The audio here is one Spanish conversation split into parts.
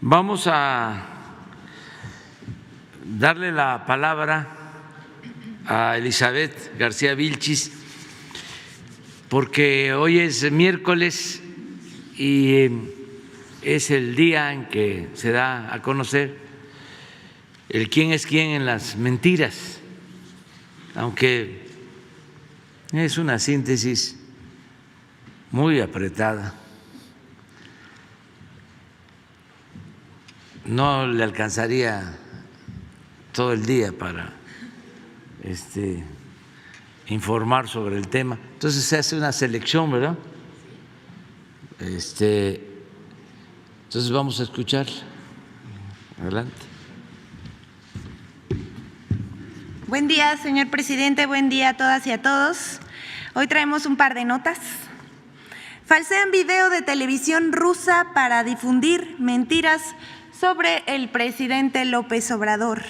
Vamos a darle la palabra a Elizabeth García Vilchis, porque hoy es miércoles y es el día en que se da a conocer el quién es quién en las mentiras, aunque es una síntesis muy apretada. No le alcanzaría todo el día para informar sobre el tema. Entonces se hace una selección, ¿verdad? Entonces vamos a escuchar. Adelante. Buen día, señor presidente. Buen día a todas y a todos. Hoy traemos un par de notas. Falsean video de televisión rusa para difundir mentiras sobre el presidente López Obrador.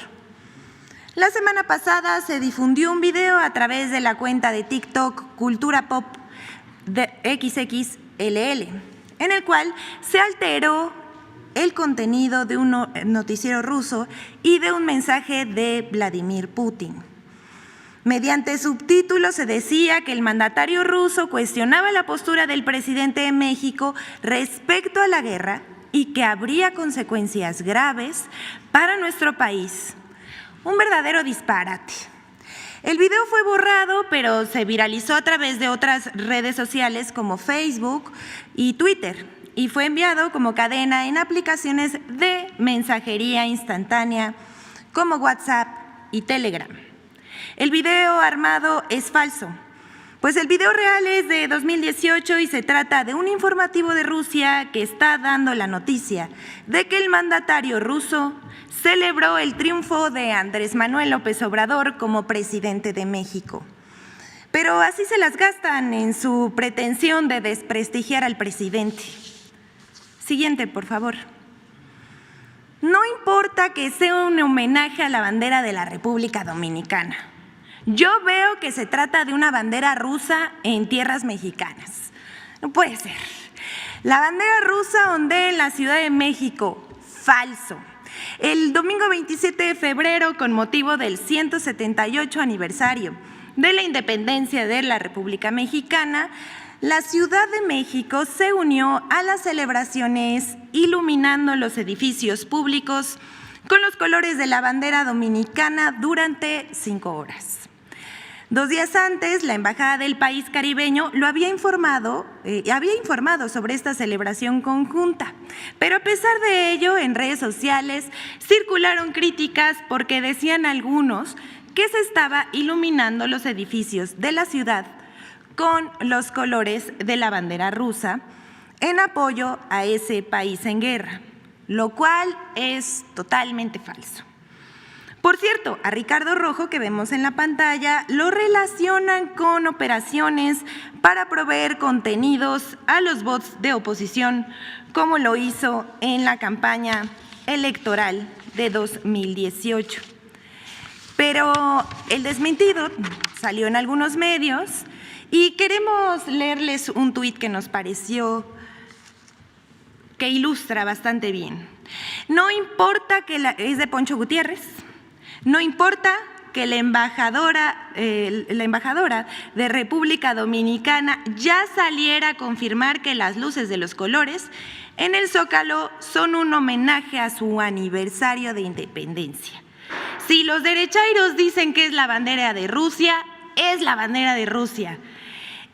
La semana pasada se difundió un video a través de la cuenta de TikTok Cultura Pop de XXLL, en el cual se alteró el contenido de un noticiero ruso y de un mensaje de Vladimir Putin. Mediante subtítulos se decía que el mandatario ruso cuestionaba la postura del presidente de México respecto a la guerra y que habría consecuencias graves para nuestro país. Un verdadero disparate. El video fue borrado, pero se viralizó a través de otras redes sociales como Facebook y Twitter y fue enviado como cadena en aplicaciones de mensajería instantánea como WhatsApp y Telegram. El video armado es falso, pues el video real es de 2018 y se trata de un informativo de Rusia que está dando la noticia de que el mandatario ruso celebró el triunfo de Andrés Manuel López Obrador como presidente de México. Pero así se las gastan en su pretensión de desprestigiar al presidente. Siguiente, por favor. No importa que sea un homenaje a la bandera de la República Dominicana. Yo veo que se trata de una bandera rusa en tierras mexicanas. No puede ser. La bandera rusa ondea en la Ciudad de México. Falso. El domingo 27 de febrero, con motivo del 178 aniversario de la independencia de la República Mexicana, la Ciudad de México se unió a las celebraciones iluminando los edificios públicos con los colores de la bandera dominicana durante 5 horas. 2 días antes, la embajada del país caribeño había informado sobre esta celebración conjunta, pero a pesar de ello, en redes sociales circularon críticas porque decían algunos que se estaba iluminando los edificios de la ciudad con los colores de la bandera rusa en apoyo a ese país en guerra, lo cual es totalmente falso. Por cierto, a Ricardo Rojo, que vemos en la pantalla, lo relacionan con operaciones para proveer contenidos a los bots de oposición, como lo hizo en la campaña electoral de 2018. Pero el desmentido salió en algunos medios y queremos leerles un tuit que nos pareció que ilustra bastante bien. No importa es de Poncho Gutiérrez. No importa que la embajadora de República Dominicana ya saliera a confirmar que las luces de los colores en el Zócalo son un homenaje a su aniversario de independencia. Si los derechairos dicen que es la bandera de Rusia, es la bandera de Rusia.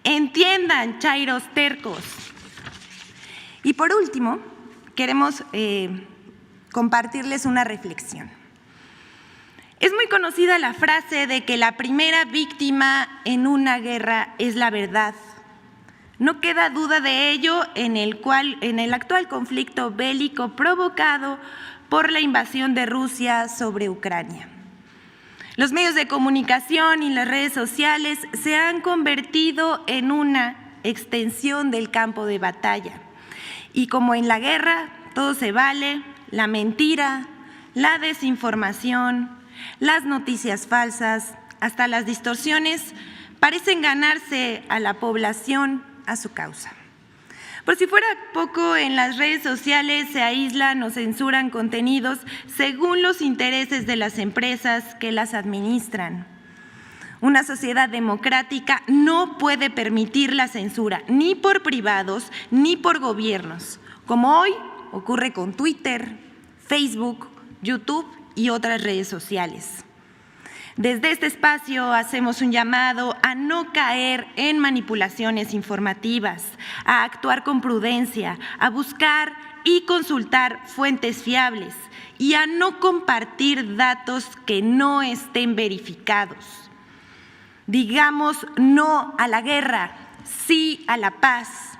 Entiendan, chairos tercos. Y por último, queremos compartirles una reflexión. Es muy conocida la frase de que la primera víctima en una guerra es la verdad. No queda duda de ello en el actual conflicto bélico provocado por la invasión de Rusia sobre Ucrania. Los medios de comunicación y las redes sociales se han convertido en una extensión del campo de batalla. Y como en la guerra, todo se vale, la mentira, la desinformación, las noticias falsas, hasta las distorsiones, parecen ganarse a la población a su causa. Por si fuera poco, en las redes sociales se aíslan o censuran contenidos según los intereses de las empresas que las administran. Una sociedad democrática no puede permitir la censura, ni por privados ni por gobiernos, como hoy ocurre con Twitter, Facebook, YouTube y otras redes sociales. Desde este espacio hacemos un llamado a no caer en manipulaciones informativas, a actuar con prudencia, a buscar y consultar fuentes fiables y a no compartir datos que no estén verificados. Digamos no a la guerra, sí a la paz,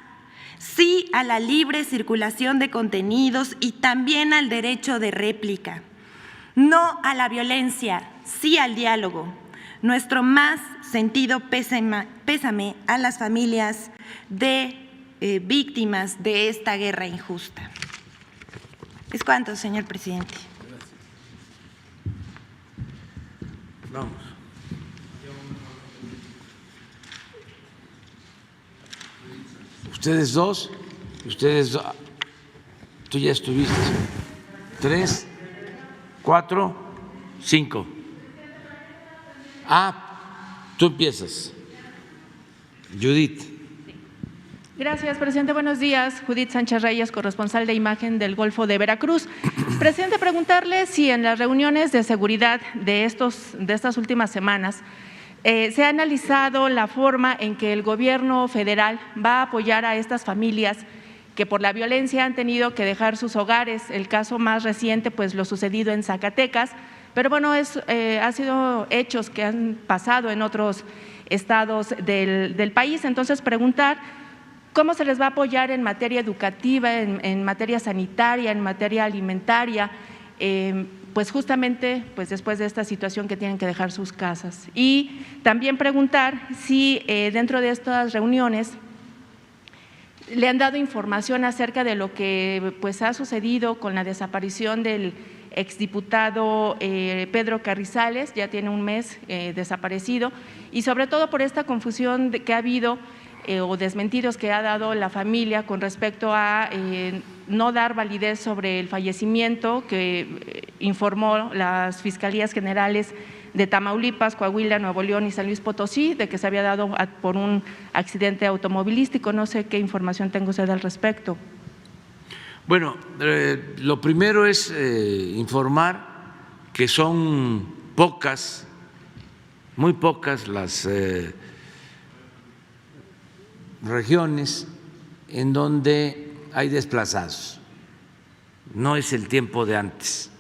sí a la libre circulación de contenidos y también al derecho de réplica. No a la violencia, sí al diálogo. Nuestro más sentido pésame a las familias de víctimas de esta guerra injusta. Es cuanto, señor presidente. Vamos. Ustedes dos, tú ya estuviste. 3, 4, 5. Tú empiezas. Judith. Gracias, presidente. Buenos días. Judith Sánchez Reyes, corresponsal de Imagen del Golfo de Veracruz. Presidente, preguntarle si en las reuniones de seguridad de estas últimas semanas se ha analizado la forma en que el gobierno federal va a apoyar a estas familias que por la violencia han tenido que dejar sus hogares. El caso más reciente, pues lo sucedido en Zacatecas, pero bueno, ha sido hechos que han pasado en otros estados del país. Entonces, preguntar cómo se les va a apoyar en materia educativa, en materia sanitaria, en materia alimentaria, pues justamente pues después de esta situación que tienen que dejar sus casas. Y también preguntar si dentro de estas reuniones le han dado información acerca de lo que pues ha sucedido con la desaparición del exdiputado Pedro Carrizales, ya tiene un mes desaparecido, y sobre todo por esta confusión que ha habido o desmentidos que ha dado la familia con respecto a no dar validez sobre el fallecimiento que informó las Fiscalías Generales de Tamaulipas, Coahuila, Nuevo León y San Luis Potosí, de que se había dado por un accidente automovilístico. No sé qué información tenga usted al respecto. Bueno, lo primero es informar que son pocas, muy pocas las regiones en donde hay desplazados. No es el tiempo de antes.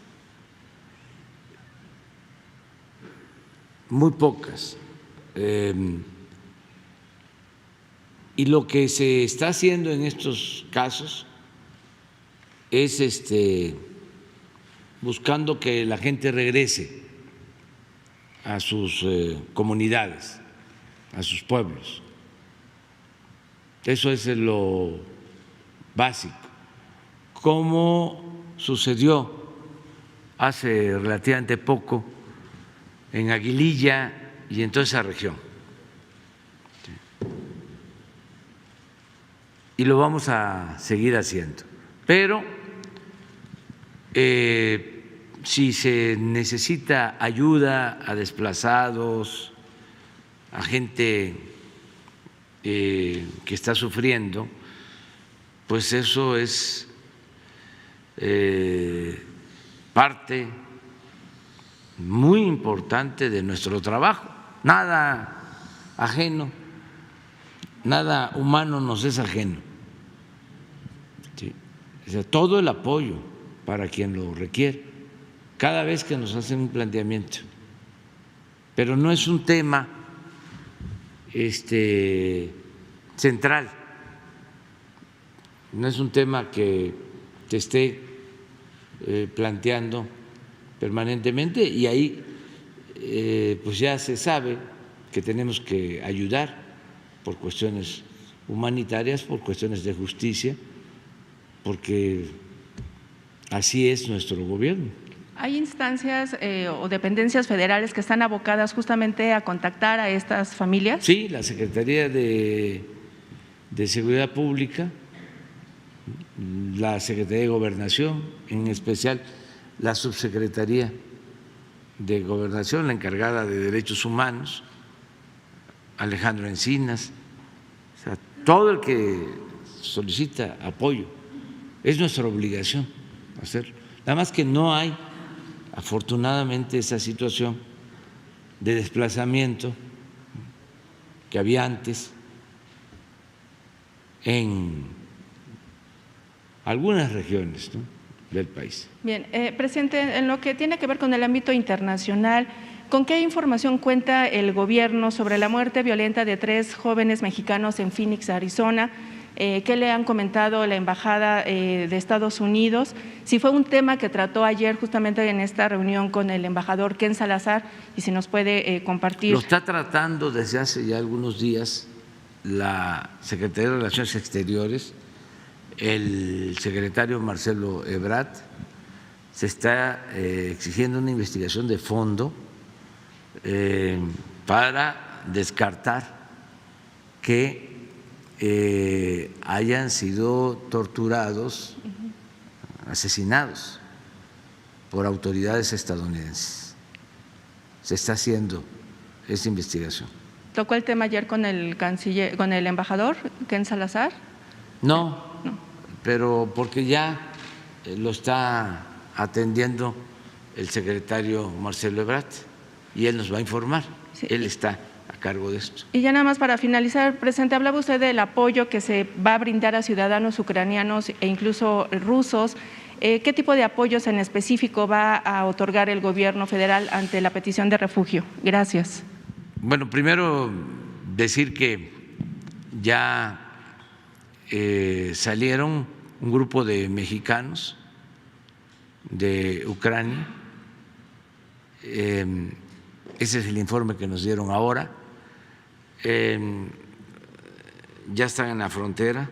Muy pocas. Y lo que se está haciendo en estos casos es buscando que la gente regrese a sus comunidades, a sus pueblos. Eso es lo básico. Como sucedió hace relativamente poco en Aguililla y en toda esa región. Y lo vamos a seguir haciendo. Pero si se necesita ayuda a desplazados, a gente que está sufriendo, pues eso es parte muy importante de nuestro trabajo. Nada ajeno, nada humano nos es ajeno. ¿Sí? O sea, todo el apoyo para quien lo requiere, cada vez que nos hacen un planteamiento. Pero no es un tema central, no es un tema que te esté planteando permanentemente, y ahí pues ya se sabe que tenemos que ayudar por cuestiones humanitarias, por cuestiones de justicia, porque así es nuestro gobierno. ¿Hay instancias o dependencias federales que están abocadas justamente a contactar a estas familias? Sí, la Secretaría de Seguridad Pública, la Secretaría de Gobernación, en especial la Subsecretaría de Gobernación, la encargada de Derechos Humanos, Alejandro Encinas, o sea, todo el que solicita apoyo, es nuestra obligación hacerlo. Nada más que no hay, afortunadamente, esa situación de desplazamiento que había antes en algunas regiones, ¿no?, del país. Bien, presidente, en lo que tiene que ver con el ámbito internacional, ¿con qué información cuenta el gobierno sobre la muerte violenta de 3 jóvenes mexicanos en Phoenix, Arizona? ¿Qué le han comentado la Embajada de Estados Unidos? Si fue un tema que trató ayer justamente en esta reunión con el embajador Ken Salazar, y si nos puede compartir. Lo está tratando desde hace ya algunos días la Secretaría de Relaciones Exteriores, el secretario Marcelo Ebrard. Se está exigiendo una investigación de fondo para descartar que hayan sido torturados, asesinados por autoridades estadounidenses. Se está haciendo esa investigación. ¿Tocó el tema ayer con el canciller, con el embajador Ken Salazar? No, pero porque ya lo está atendiendo el secretario Marcelo Ebrard y él nos va a informar. Sí. Él está a cargo de esto. Y ya nada más para finalizar, presidente, hablaba usted del apoyo que se va a brindar a ciudadanos ucranianos e incluso rusos. ¿Qué tipo de apoyos en específico va a otorgar el gobierno federal ante la petición de refugio? Gracias. Bueno, primero decir que ya salieron un grupo de mexicanos de Ucrania. Ese es el informe que nos dieron ahora. Ya están en la frontera.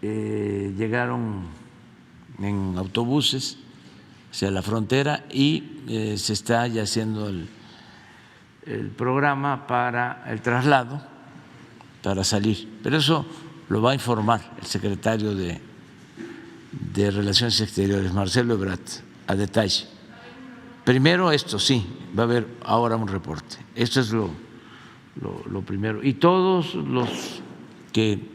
Llegaron en autobuses hacia la frontera y se está ya haciendo el programa para el traslado, para salir. Pero eso lo va a informar el secretario de Relaciones Exteriores, Marcelo Ebrard, a detalle. Primero esto, sí, va a haber ahora un reporte. Esto es lo primero. Y todos los que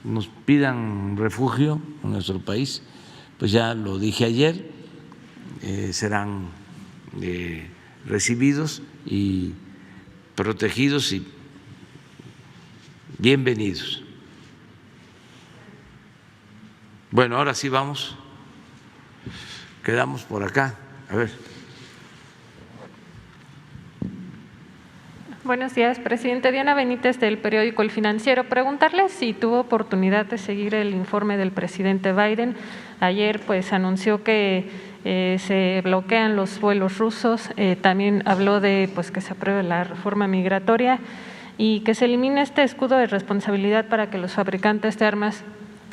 nos pidan refugio en nuestro país, pues ya lo dije ayer, serán recibidos y protegidos y bienvenidos. Bueno, ahora sí vamos, quedamos por acá. A ver. Buenos días, presidente. Diana Benítez, del periódico El Financiero. Preguntarle si tuvo oportunidad de seguir el informe del presidente Biden. Ayer pues anunció que se bloquean los vuelos rusos, también habló de pues que se apruebe la reforma migratoria y que se elimine este escudo de responsabilidad para que los fabricantes de armas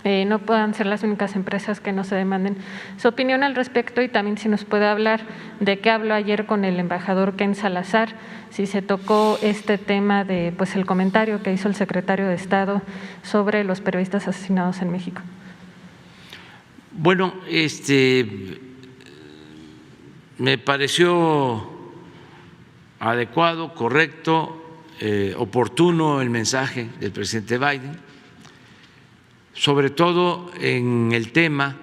no puedan ser las únicas empresas que no se demanden. Su opinión al respecto, y también si nos puede hablar de qué habló ayer con el embajador Ken Salazar, si se tocó este tema de pues el comentario que hizo el secretario de Estado sobre los periodistas asesinados en México. Bueno, me pareció adecuado, correcto, oportuno el mensaje del presidente Biden, sobre todo en el tema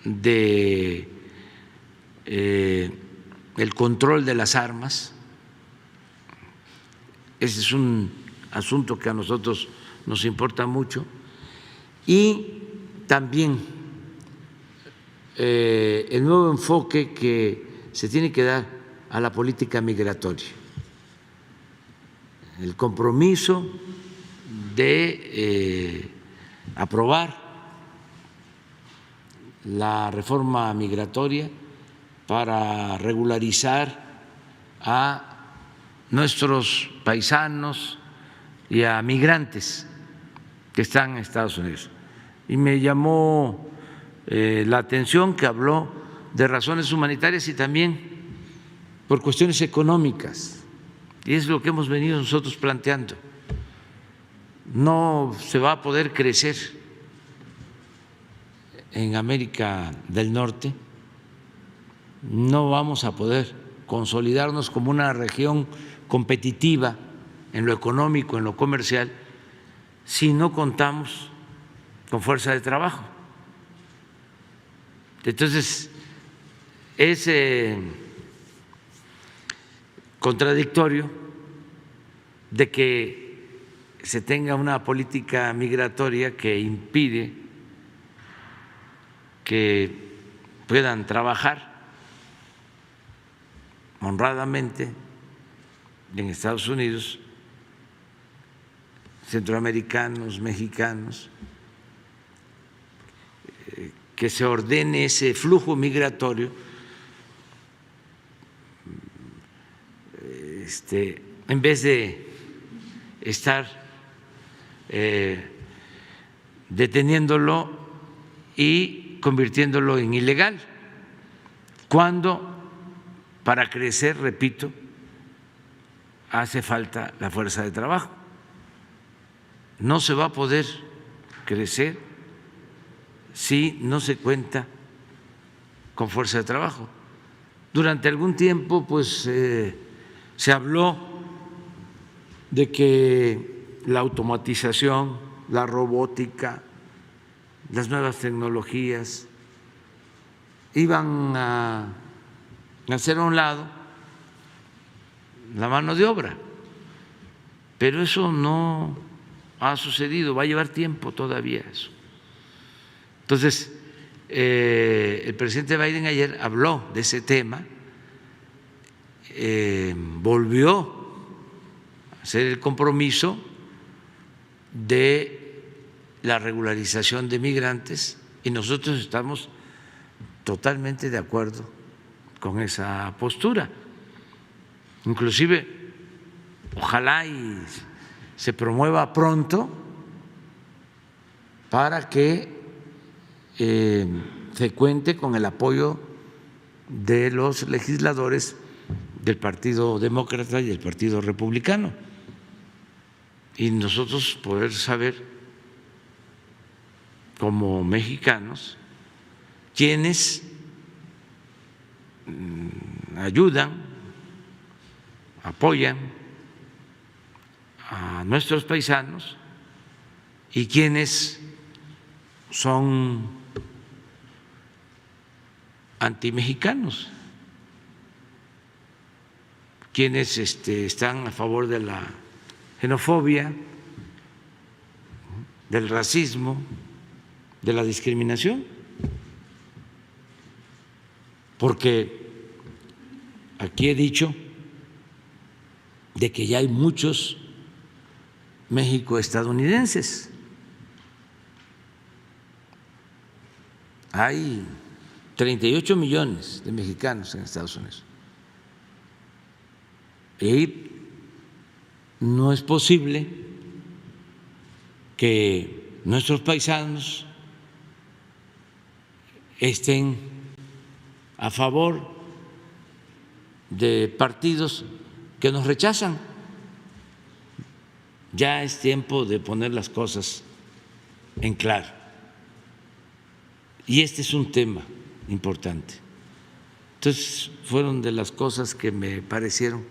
de el control de las armas. Ese es un asunto que a nosotros nos importa mucho, y también el nuevo enfoque que se tiene que dar a la política migratoria, el compromiso de aprobar la reforma migratoria para regularizar a nuestros paisanos y a migrantes que están en Estados Unidos. Y me llamó la atención que habló de razones humanitarias y también por cuestiones económicas, y es lo que hemos venido nosotros planteando. No se va a poder crecer en América del Norte, no vamos a poder consolidarnos como una región competitiva en lo económico, en lo comercial, si no contamos con fuerza de trabajo. Entonces, es contradictorio de que se tenga una política migratoria que impide que puedan trabajar honradamente en Estados Unidos centroamericanos, mexicanos, que se ordene ese flujo migratorio en vez de estar deteniéndolo y convirtiéndolo en ilegal, cuando para crecer, repito, hace falta la fuerza de trabajo. No se va a poder crecer si no se cuenta con fuerza de trabajo. Durante algún tiempo, pues, se habló de que la automatización, la robótica, las nuevas tecnologías iban a hacer a un lado la mano de obra, pero eso no ha sucedido, va a llevar tiempo todavía eso. Entonces, el presidente Biden ayer habló de ese tema, volvió a hacer el compromiso de la regularización de migrantes, y nosotros estamos totalmente de acuerdo con esa postura. Inclusive, ojalá y se promueva pronto para que se cuente con el apoyo de los legisladores del Partido Demócrata y del Partido Republicano, y nosotros poder saber como mexicanos quiénes ayudan, apoyan a nuestros paisanos y quiénes son antimexicanos, quienes están a favor de la xenofobia, del racismo, de la discriminación, porque aquí he dicho de que ya hay muchos mexicoestadounidenses, hay 38 millones de mexicanos en Estados Unidos. Y no es posible que nuestros paisanos estén a favor de partidos que nos rechazan. Ya es tiempo de poner las cosas en claro. Y este es un tema importante. Entonces, fueron de las cosas que me parecieron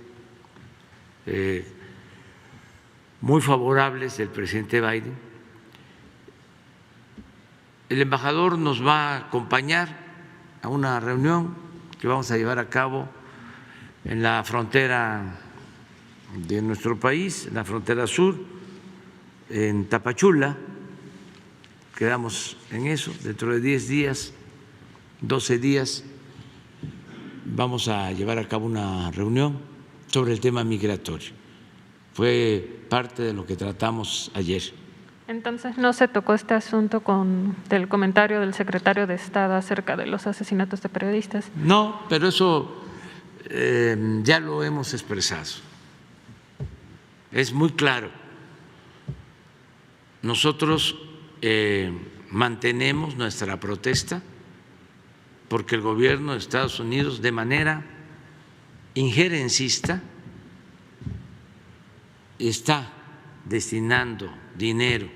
muy favorables del presidente Biden. El embajador nos va a acompañar a una reunión que vamos a llevar a cabo en la frontera de nuestro país, en la frontera sur, en Tapachula. Quedamos en eso, dentro de 10 días, 12 días, vamos a llevar a cabo una reunión sobre el tema migratorio. Fue parte de lo que tratamos ayer. Entonces, ¿no se tocó este asunto del comentario del secretario de Estado acerca de los asesinatos de periodistas? No, pero eso ya lo hemos expresado. Es muy claro. Nosotros mantenemos nuestra protesta porque el gobierno de Estados Unidos, de manera injerencista, está destinando dinero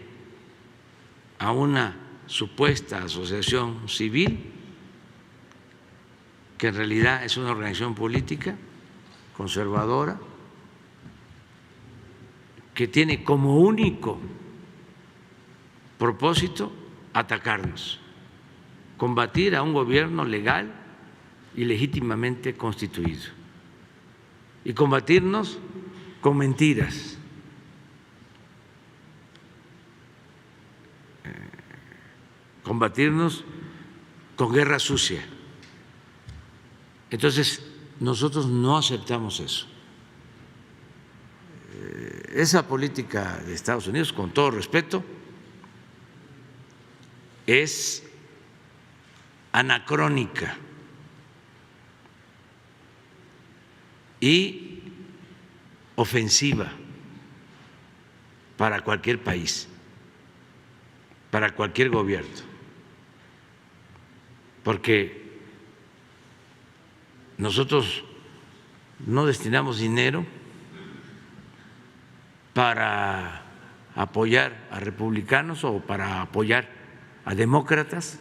a una supuesta asociación civil que en realidad es una organización política conservadora que tiene como único propósito atacarnos, combatir a un gobierno legal y legítimamente constituido y combatirnos con mentiras, combatirnos con guerra sucia. Entonces, nosotros no aceptamos eso. Esa política de Estados Unidos, con todo respeto, es anacrónica y ofensiva para cualquier país, para cualquier gobierno, porque nosotros no destinamos dinero para apoyar a republicanos o para apoyar a demócratas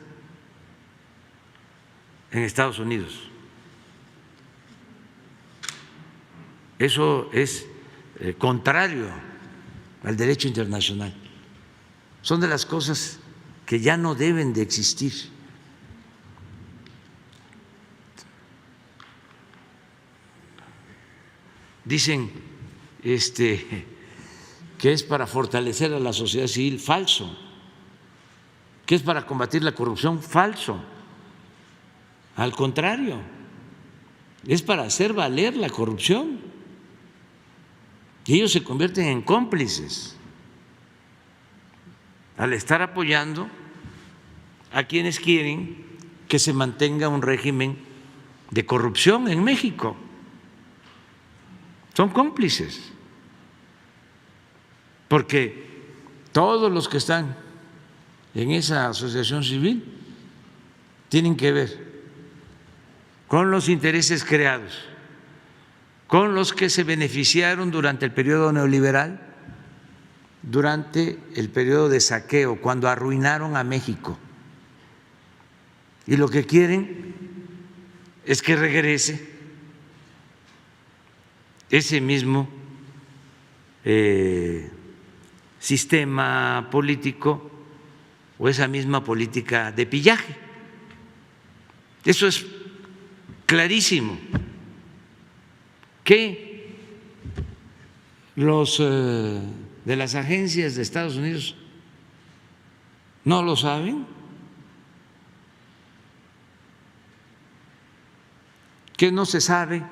en Estados Unidos. Eso es contrario al derecho internacional. Son de las cosas que ya no deben de existir. Dicen que es para fortalecer a la sociedad civil, falso. Que es para combatir la corrupción, falso. Al contrario, es para hacer valer la corrupción. Y ellos se convierten en cómplices al estar apoyando a quienes quieren que se mantenga un régimen de corrupción en México. Son cómplices, porque todos los que están en esa asociación civil tienen que ver con los intereses creados, con los que se beneficiaron durante el periodo neoliberal, durante el periodo de saqueo, cuando arruinaron a México. Y lo que quieren es que regrese ese mismo sistema político o esa misma política de pillaje. Eso es clarísimo. Que los de las agencias de Estados Unidos no lo saben, que no se sabe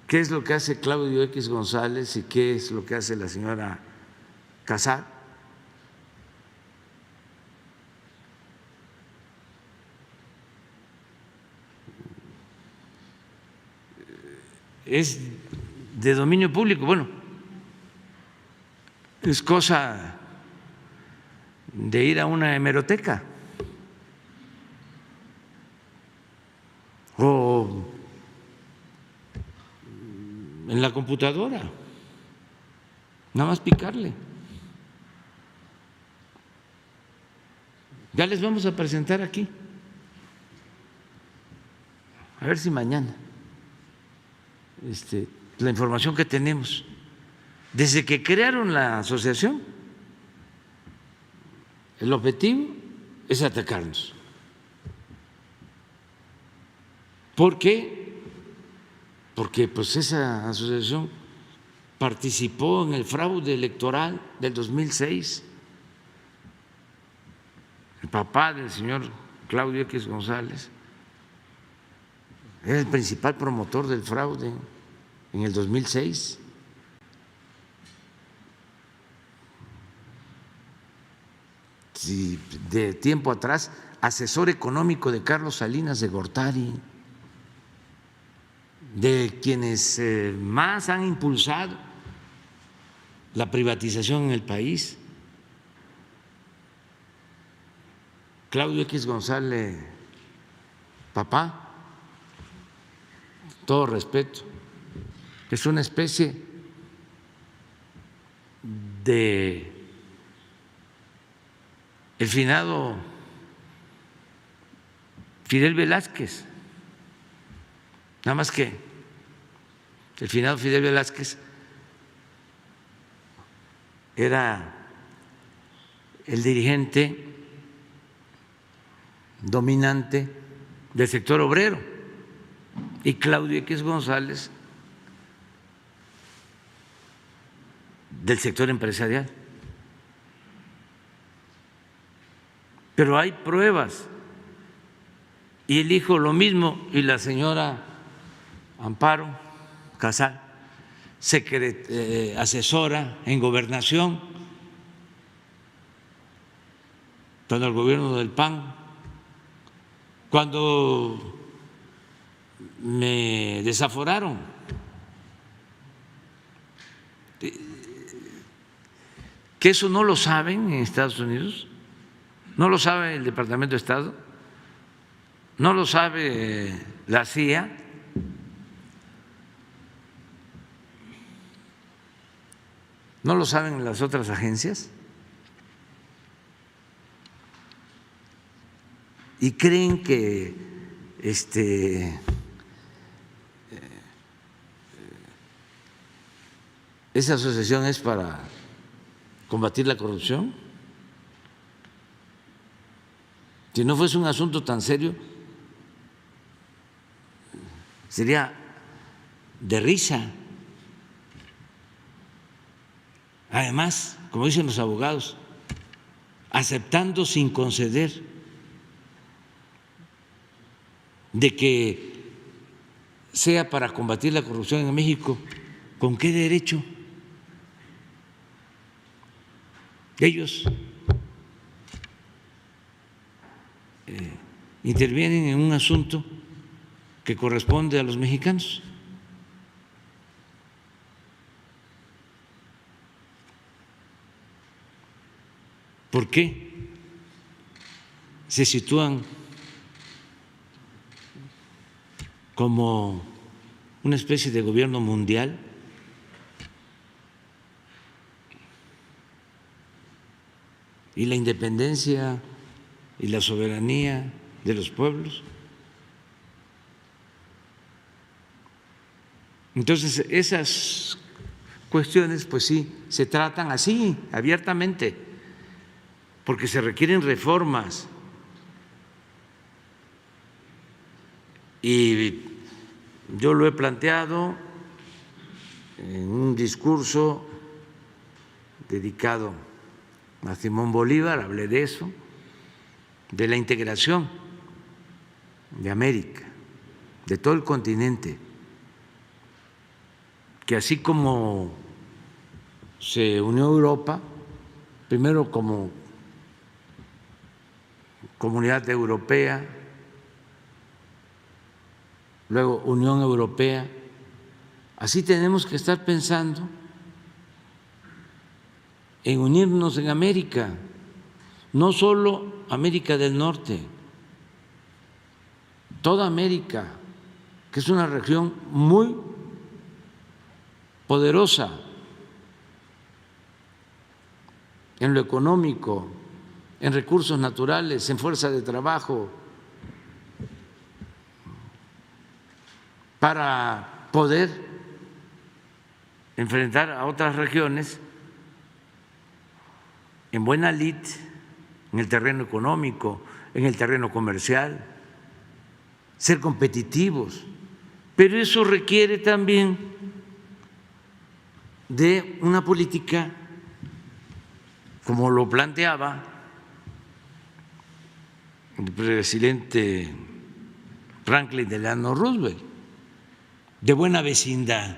qué es lo que hace Claudio X González y qué es lo que hace la señora Casar. Es de dominio público. Bueno, es cosa de ir a una hemeroteca en la computadora, nada más picarle. Ya les vamos a presentar aquí, a ver si mañana, la información que tenemos. Desde que crearon la asociación, el objetivo es atacarnos. ¿Por qué? Porque pues esa asociación participó en el fraude electoral del 2006. El papá del señor Claudio X González era el principal promotor del fraude en el 2006. Sí, de tiempo atrás, asesor económico de Carlos Salinas de Gortari, de quienes más han impulsado la privatización en el país. Claudio X González, papá, todo respeto, es una especie de el finado Fidel Velázquez, nada más que el finado Fidel Velázquez era el dirigente dominante del sector obrero y Claudio X González del sector empresarial. Pero hay pruebas y el hijo lo mismo y la señora Amparo Casal, asesora en gobernación cuando el gobierno del PAN, cuando me desaforaron, que eso no lo saben en Estados Unidos, no lo sabe el Departamento de Estado, no lo sabe la CIA. ¿No lo saben las otras agencias? Y creen que esa asociación es para combatir la corrupción. Si no fuese un asunto tan serio, sería de risa. Además, como dicen los abogados, aceptando sin conceder de que sea para combatir la corrupción en México, ¿con qué derecho? Ellos intervienen en un asunto que corresponde a los mexicanos. ¿Por qué se sitúan como una especie de gobierno mundial? Y la independencia y la soberanía de los pueblos. Entonces, esas cuestiones, pues sí, se tratan así, abiertamente, porque se requieren reformas. Y yo lo he planteado en un discurso dedicado a Simón Bolívar, hablé de eso, de la integración de América, de todo el continente, que así como se unió Europa, primero como Comunidad Europea, luego Unión Europea, así tenemos que estar pensando en unirnos en América, no solo América del Norte, toda América, que es una región muy poderosa en lo económico, en recursos naturales, en fuerza de trabajo, para poder enfrentar a otras regiones en buena lid, en el terreno económico, en el terreno comercial, ser competitivos. Pero eso requiere también de una política, como lo planteaba el presidente Franklin Delano Roosevelt, de buena vecindad.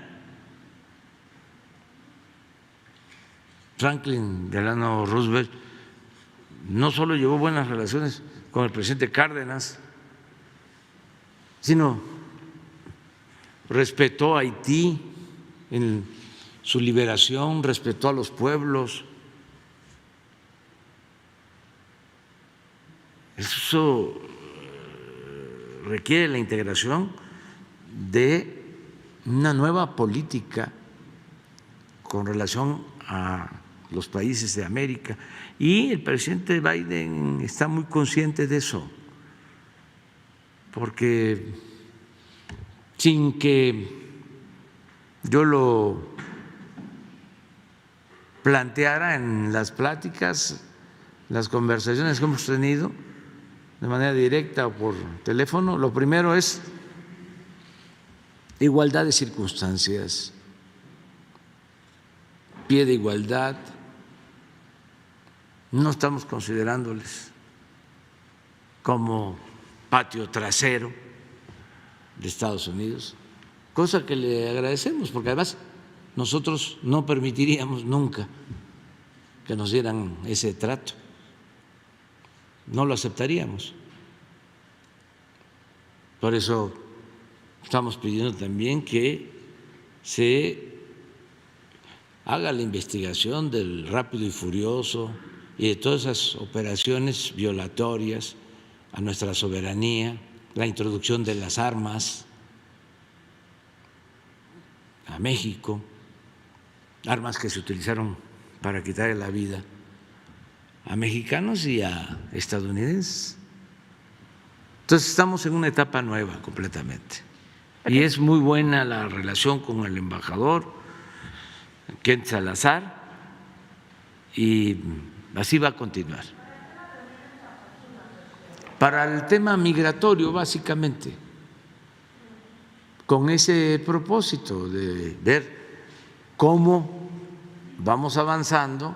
Franklin Delano Roosevelt no solo llevó buenas relaciones con el presidente Cárdenas, sino respetó a Haití en su liberación, respetó a los pueblos. Eso requiere la integración de una nueva política con relación a los países de América, y el presidente Biden está muy consciente de eso, porque sin que yo lo planteara en las pláticas, las conversaciones que hemos tenido de manera directa o por teléfono, lo primero es igualdad de circunstancias, pie de igualdad. No estamos considerándoles como patio trasero de Estados Unidos, cosa que le agradecemos, porque además nosotros no permitiríamos nunca que nos dieran ese trato, no lo aceptaríamos. Por eso estamos pidiendo también que se haga la investigación del Rápido y Furioso y de todas esas operaciones violatorias a nuestra soberanía, la introducción de las armas a México, armas que se utilizaron para quitarle la vida a mexicanos y a estadounidenses. Entonces estamos en una etapa nueva completamente. Y es muy buena la relación con el embajador Ken Salazar, y así va a continuar. Para el tema migratorio, básicamente, con ese propósito de ver cómo vamos avanzando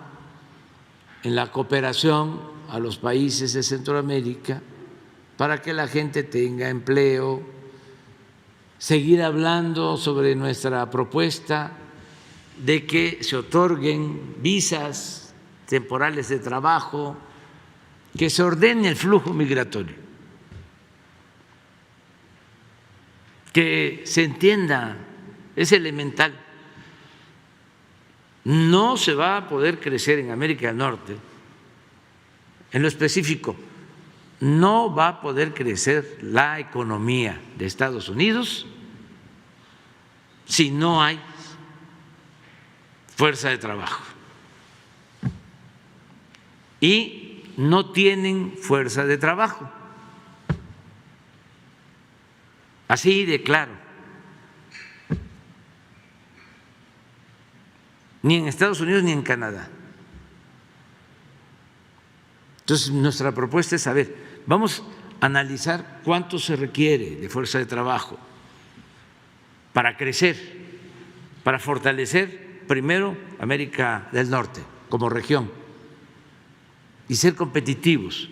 en la cooperación a los países de Centroamérica para que la gente tenga empleo, seguir hablando sobre nuestra propuesta de que se otorguen visas temporales de trabajo, que se ordene el flujo migratorio, que se entienda, es elemental. No se va a poder crecer en América del Norte, en lo específico, no va a poder crecer la economía de Estados Unidos si no hay fuerza de trabajo. Y no tienen fuerza de trabajo. Así de claro. Ni en Estados Unidos ni en Canadá. Entonces, nuestra propuesta es, a ver, vamos a analizar cuánto se requiere de fuerza de trabajo para crecer, para fortalecer primero América del Norte como región y ser competitivos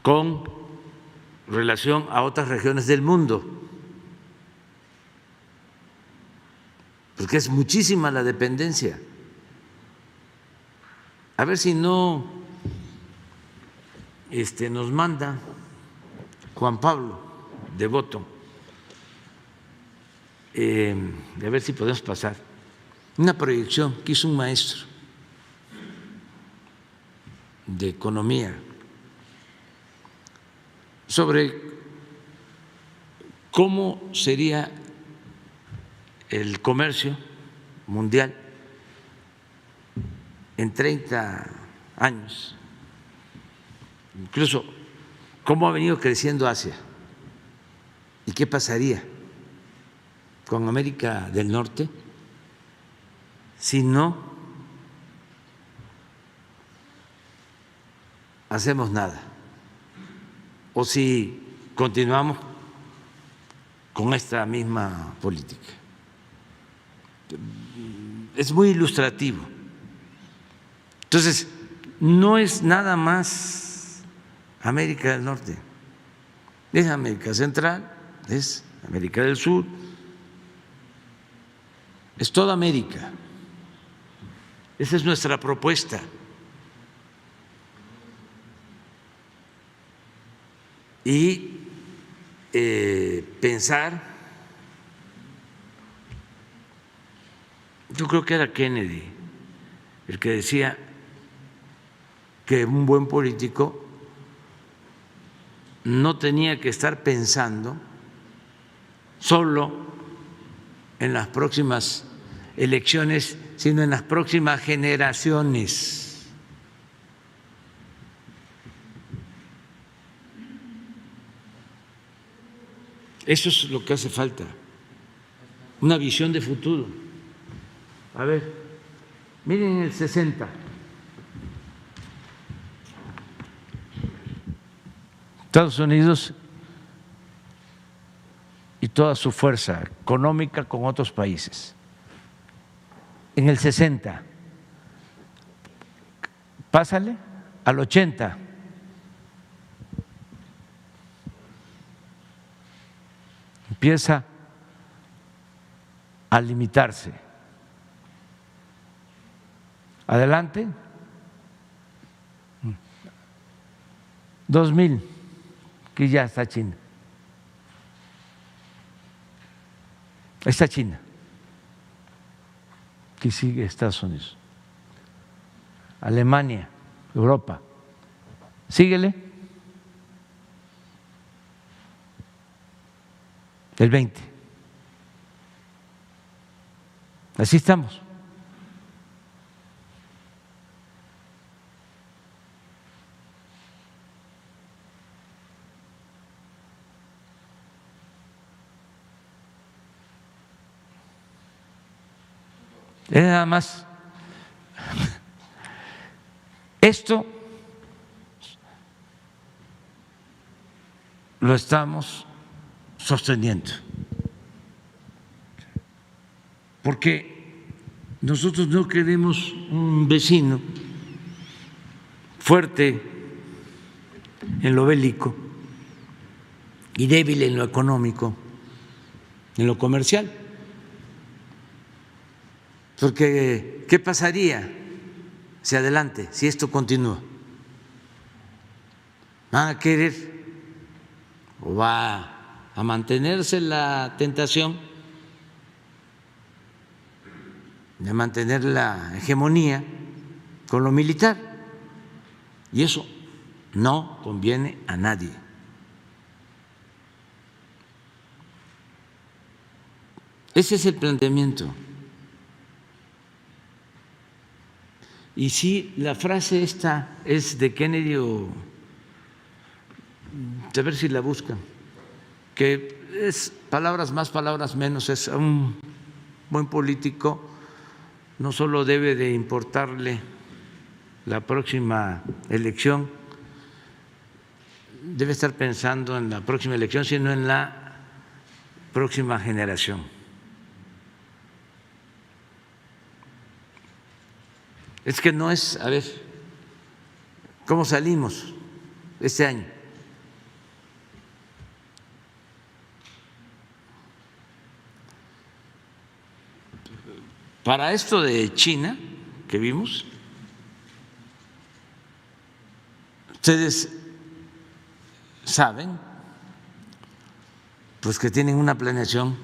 con relación a otras regiones del mundo, porque es muchísima la dependencia. A ver si no nos manda Juan Pablo Devoto, a ver si podemos pasar una proyección que hizo un maestro de economía sobre cómo sería el comercio mundial en 30 años, incluso cómo ha venido creciendo Asia y qué pasaría con América del Norte si no hacemos nada o si continuamos con esta misma política. Es muy ilustrativo. Entonces, no es nada más América del Norte, es América Central, es América del Sur, es toda América. Esa es nuestra propuesta. Y pensar, yo creo que era Kennedy el que decía que un buen político no tenía que estar pensando solo en las próximas elecciones, sino en las próximas generaciones. Eso es lo que hace falta, una visión de futuro. A ver, miren el 60. Estados Unidos y toda su fuerza económica con otros países. En el 60, pásale al 80. Empieza a limitarse. Adelante. 2000, que ya está China. Está China, que sigue Estados Unidos. Alemania, Europa. Síguele. El 20. Así estamos. Es nada más. Esto lo estamos sosteniendo, porque nosotros no queremos un vecino fuerte en lo bélico y débil en lo económico, en lo comercial. Porque, ¿qué pasaría hacia adelante si esto continúa? ¿Van a querer o va a mantenerse la tentación de mantener la hegemonía con lo militar? Y eso no conviene a nadie. Ese es el planteamiento. Y sí, la frase esta es de Kennedy o a ver si la buscan, que es palabras más, palabras menos, es un buen político no solo debe de importarle la próxima elección, debe estar pensando en la próxima elección, sino en la próxima generación. Es que no es, a ver, ¿cómo salimos este año? Para esto de China que vimos, ustedes saben, pues que tienen una planeación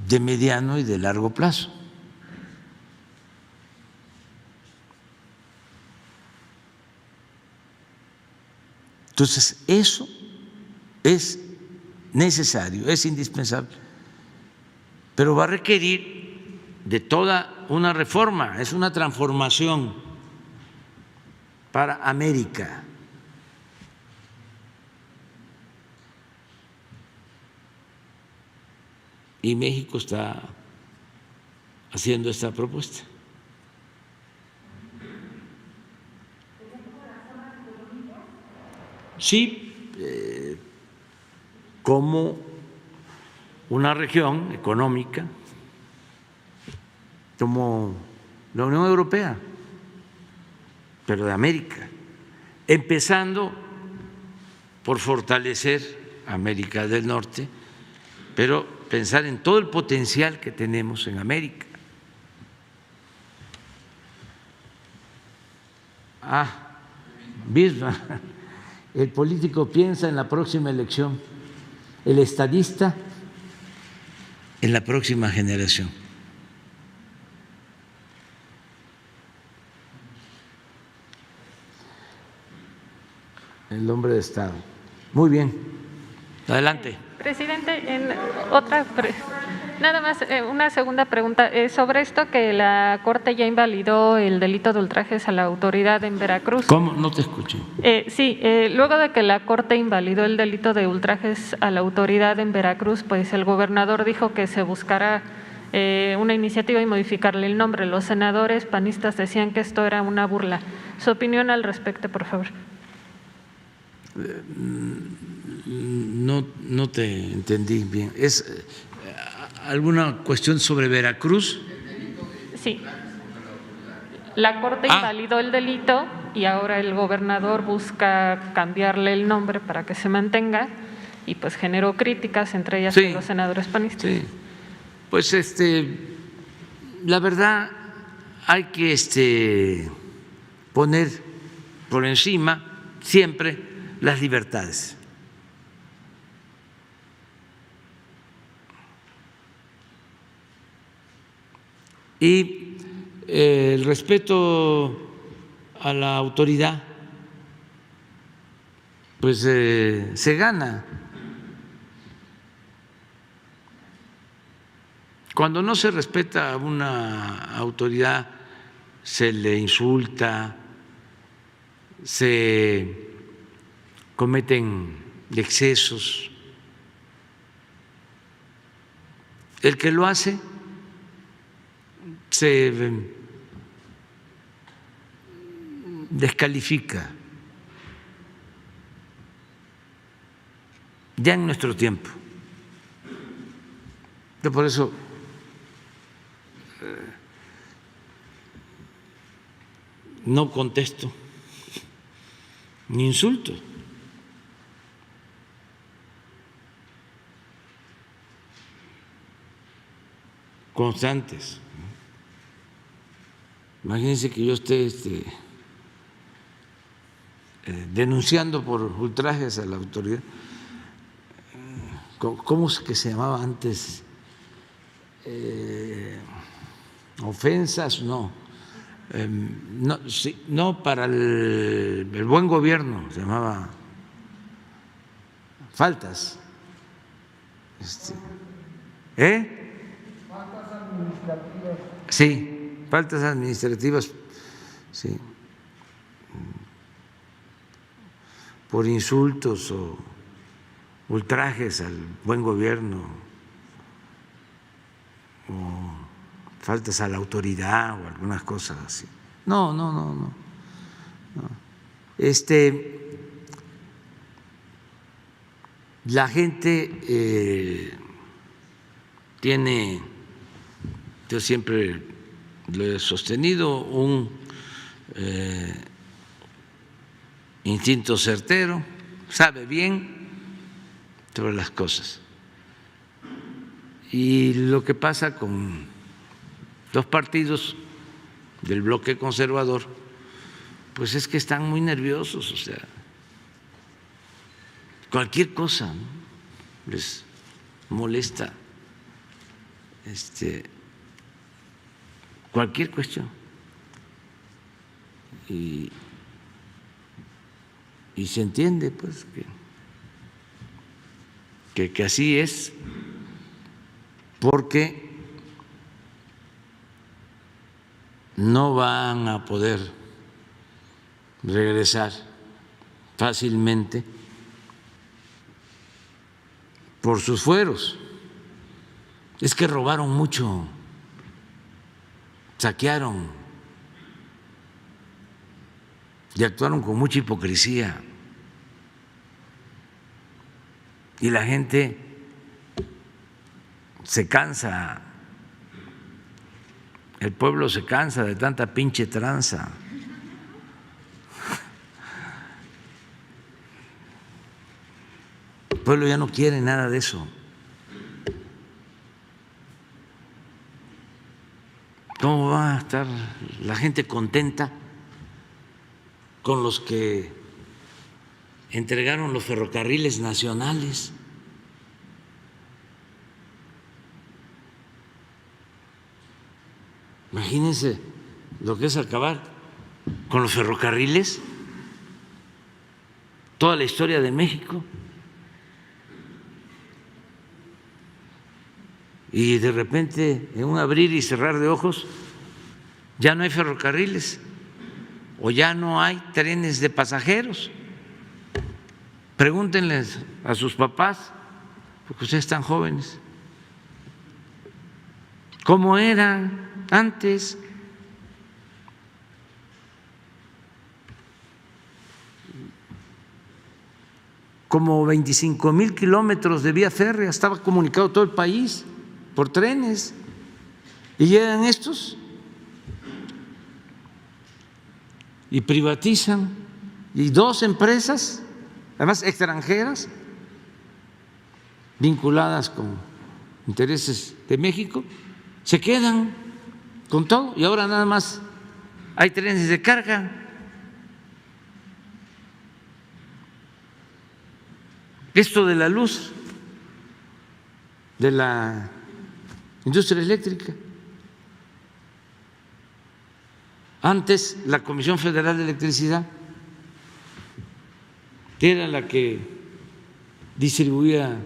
de mediano y de largo plazo. Entonces, eso es necesario, es indispensable, pero va a requerir de toda una reforma, es una transformación para América. Y México está haciendo esta propuesta. Sí, como una región económica, como la Unión Europea, pero de América, empezando por fortalecer América del Norte, pero pensar en todo el potencial que tenemos en América. Bismarck, el político piensa en la próxima elección, el estadista en la próxima generación. El hombre de Estado. Muy bien. Adelante. Presidente, nada más una segunda pregunta. Sobre esto que la Corte ya invalidó el delito de ultrajes a la autoridad en Veracruz. ¿Cómo? No te escuché. Sí, luego de que la Corte invalidó el delito de ultrajes a la autoridad en Veracruz, pues el gobernador dijo que se buscará una iniciativa y modificarle el nombre. Los senadores panistas decían que esto era una burla. Su opinión al respecto, por favor. No te entendí bien. ¿Es alguna cuestión sobre Veracruz? Sí. La Corte invalidó el delito y ahora el gobernador busca cambiarle el nombre para que se mantenga y pues generó críticas, entre ellas de los senadores panistas. Sí. Pues la verdad hay que poner por encima siempre las libertades. Y el respeto a la autoridad, pues se gana. Cuando no se respeta a una autoridad, se le insulta, se cometen excesos. El que lo hace se descalifica. Ya en nuestro tiempo. Yo por eso no contesto ni insulto. Constantes. Imagínense que yo esté denunciando por ultrajes a la autoridad. ¿Cómo es que se llamaba antes? Ofensas, no. No, para el buen gobierno se llamaba faltas. Faltas administrativas. Sí, faltas administrativas, sí, por insultos o ultrajes al buen gobierno o faltas a la autoridad o algunas cosas así. No. La gente tiene, yo siempre lo he sostenido, un instinto certero, sabe bien sobre las cosas. Y lo que pasa con los partidos del bloque conservador, pues es que están muy nerviosos, o sea, cualquier cosa, ¿no?, les molesta, cualquier cuestión. Y se entiende, pues, que que así es, porque no van a poder regresar fácilmente por sus fueros. Es que robaron mucho, saquearon y actuaron con mucha hipocresía. Y la gente se cansa, el pueblo se cansa de tanta pinche tranza. El pueblo ya no quiere nada de eso. ¿Cómo va a estar la gente contenta con los que entregaron los ferrocarriles nacionales? Imagínense lo que es acabar con los ferrocarriles, toda la historia de México, y de repente, en un abrir y cerrar de ojos, ya no hay ferrocarriles o ya no hay trenes de pasajeros. Pregúntenles a sus papás, porque ustedes están jóvenes, ¿cómo era antes? Como 25,000 kilómetros de vía férrea, estaba comunicado todo el país por trenes, y llegan estos y privatizan, y dos empresas, además extranjeras, vinculadas con intereses de México, se quedan con todo, y ahora nada más hay trenes de carga. Esto de la luz, de la industria eléctrica. Antes la Comisión Federal de Electricidad era la que distribuía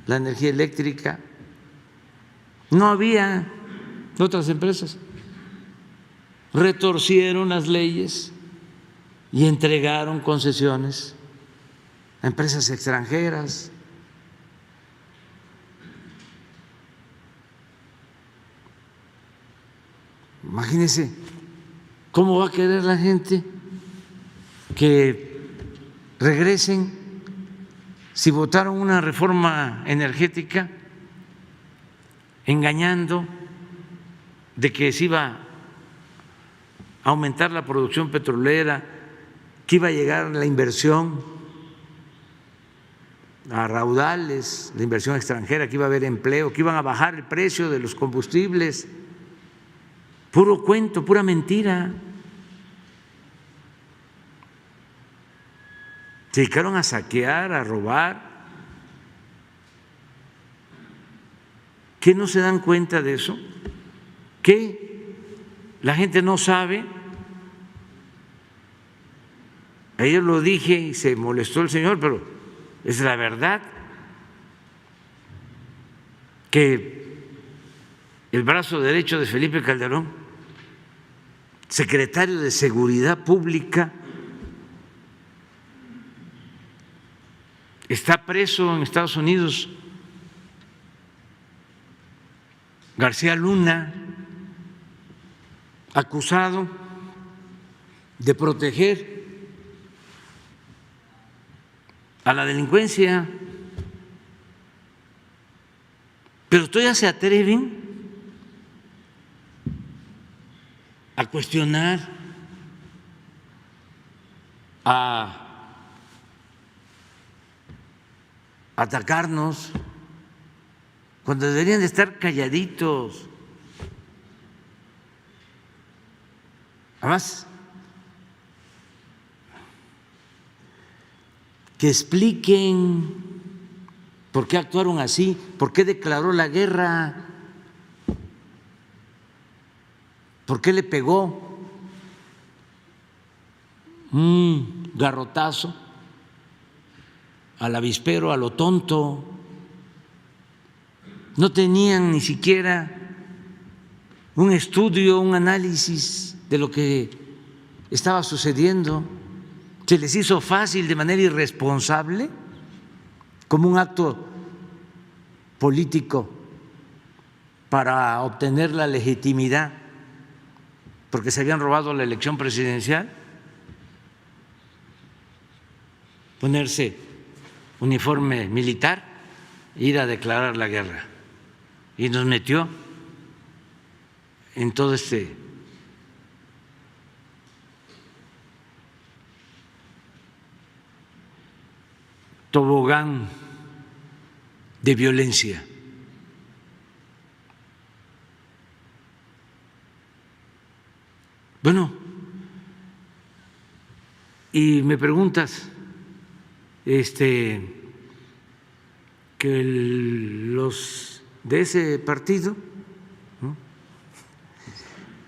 la energía eléctrica, no había otras empresas. Retorcieron las leyes y entregaron concesiones a empresas extranjeras. Imagínense cómo va a querer la gente que regresen si votaron una reforma energética engañando de que se iba a aumentar la producción petrolera, que iba a llegar la inversión a raudales, la inversión extranjera, que iba a haber empleo, que iban a bajar el precio de los combustibles. Puro cuento, pura mentira. Se dedicaron a saquear, a robar. ¿Qué no se dan cuenta de eso? ¿Qué la gente no sabe? Ayer lo dije y se molestó el señor, pero es la verdad, que el brazo derecho de Felipe Calderón, secretario de Seguridad Pública, está preso en Estados Unidos. García Luna, acusado de proteger a la delincuencia, pero todavía se atreven a cuestionar, a atacarnos, cuando deberían de estar calladitos. Además, que expliquen por qué actuaron así, por qué declaró la guerra, por qué le pegó un garrotazo al avispero, a lo tonto. No tenían ni siquiera un estudio, un análisis de lo que estaba sucediendo. Se les hizo fácil de manera irresponsable, como un acto político para obtener la legitimidad, porque se habían robado la elección presidencial, ponerse uniforme militar, ir a declarar la guerra. Y nos metió en todo este tobogán de violencia. Bueno, y me preguntas, que los de ese partido, ¿no?,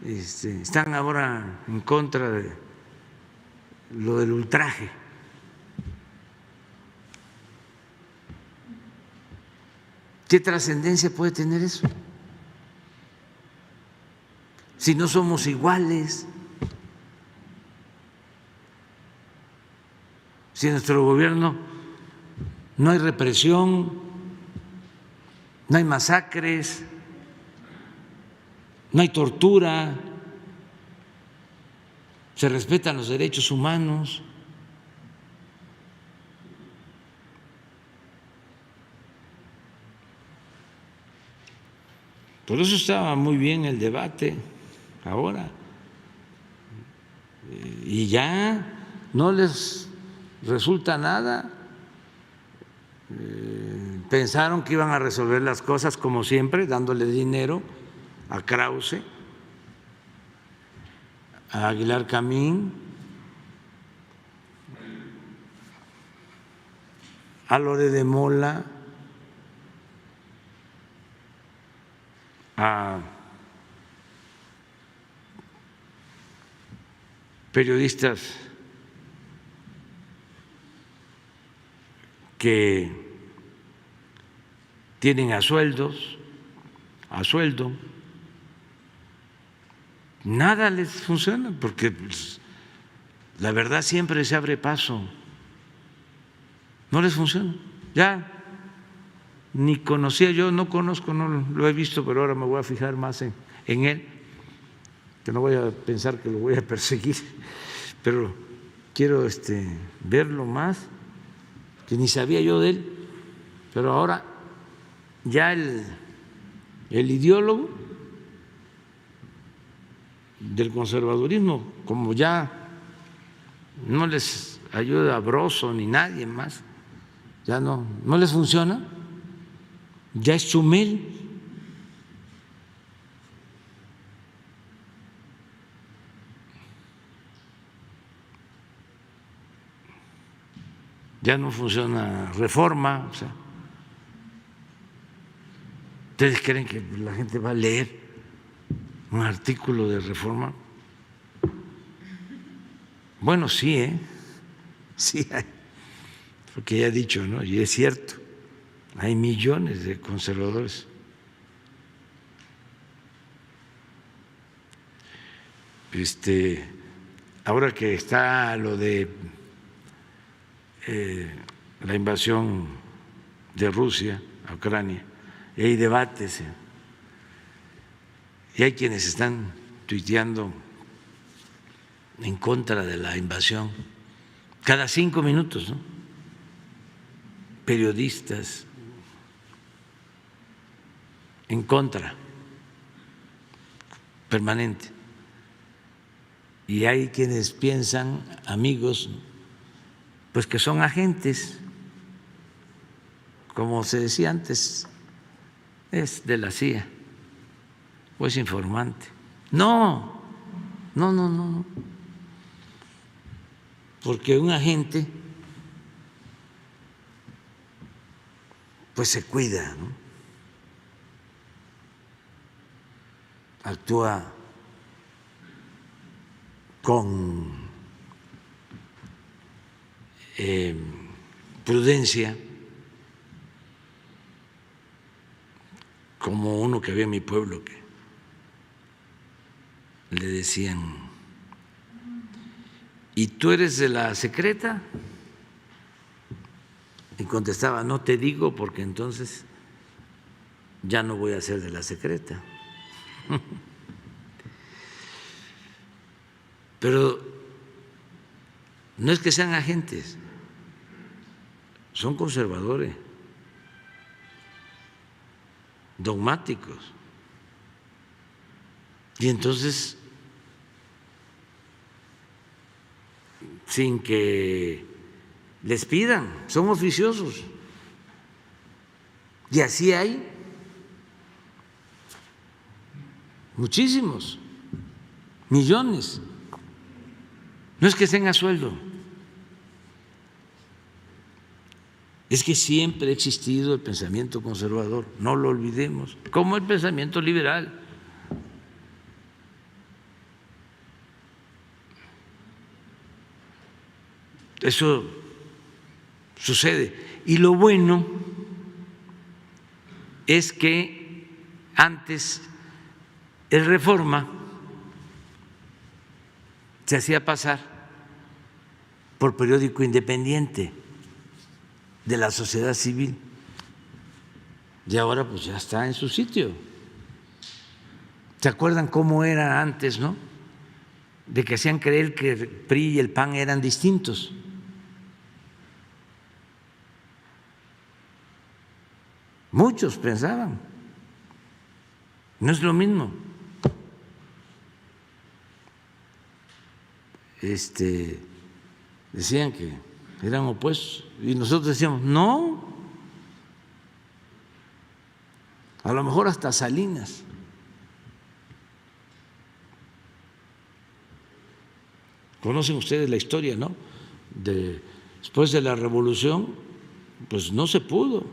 están ahora en contra de lo del ultraje. ¿Qué trascendencia puede tener eso? Si no somos iguales, si en nuestro gobierno no hay represión, no hay masacres, no hay tortura, se respetan los derechos humanos. Por eso estaba muy bien el debate ahora. Y ya no les resulta nada. Pensaron que iban a resolver las cosas como siempre, dándole dinero a Krause, a Aguilar Camín, a Lore de Mola, a periodistas que tienen a sueldo, nada les funciona, porque pues, la verdad siempre se abre paso, no les funciona. Ya ni conocía, yo no conozco, no lo he visto, pero ahora me voy a fijar más en él, que no voy a pensar que lo voy a perseguir, pero quiero verlo más, que ni sabía yo de él, pero ahora ya el ideólogo del conservadurismo, como ya no les ayuda a Broso ni nadie más, ya no les funciona, ya es Chumel. Ya no funciona Reforma, o sea, ¿ustedes creen que la gente va a leer un artículo de Reforma? Bueno, sí, sí hay, porque ya he dicho, ¿no? Y es cierto, hay millones de conservadores. Ahora que está lo de la invasión de Rusia a Ucrania, y hay debates, y hay quienes están tuiteando en contra de la invasión cada 5 minutos, ¿no? Periodistas en contra, permanente. Y hay quienes piensan, amigos, pues que son agentes, como se decía antes, es de la CIA o es informante. No, porque un agente pues se cuida, ¿no? Actúa con prudencia, como uno que había en mi pueblo que le decían: ¿y tú eres de la secreta? Y contestaba: no te digo, porque entonces ya no voy a ser de la secreta. Pero no es que sean agentes, son conservadores, dogmáticos. Y entonces, sin que les pidan, son oficiosos. Y así hay muchísimos, millones. No es que estén a sueldo, es que siempre ha existido el pensamiento conservador, no lo olvidemos, como el pensamiento liberal. Eso sucede. Y lo bueno es que antes el Reforma se hacía pasar por periódico independiente de la sociedad civil y ahora pues ya está en su sitio. ¿Se acuerdan cómo era antes, no? De que hacían creer que el PRI y el PAN eran distintos. Muchos pensaban, no es lo mismo. Decían que eran opuestos y nosotros decíamos: no, a lo mejor hasta Salinas. Conocen ustedes la historia, ¿no? Después de la revolución, pues no se pudo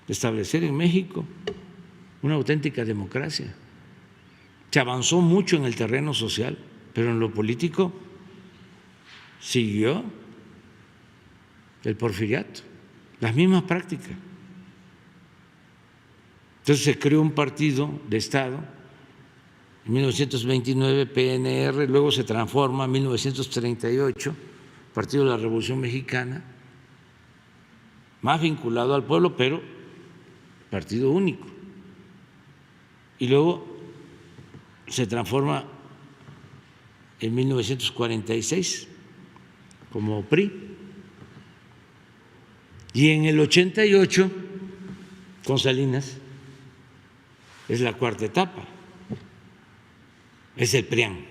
establecer en México una auténtica democracia. Se avanzó mucho en el terreno social, pero en lo político siguió el porfiriato, las mismas prácticas. Entonces se creó un partido de Estado en 1929, PNR, luego se transforma en 1938, Partido de la Revolución Mexicana, más vinculado al pueblo, pero partido único. Y luego se transforma en 1946 como PRI. Y en el 88, con Salinas, es la cuarta etapa, es el PRIAN.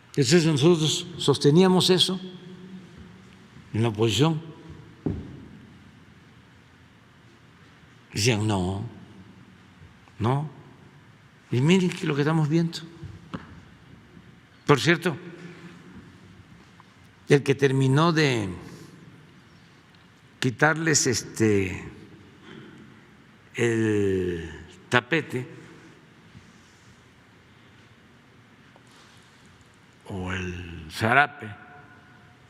Entonces nosotros sosteníamos eso en la oposición. Decían: no, no. Y miren lo que estamos viendo. Por cierto, el que terminó de quitarles el tapete o el zarape,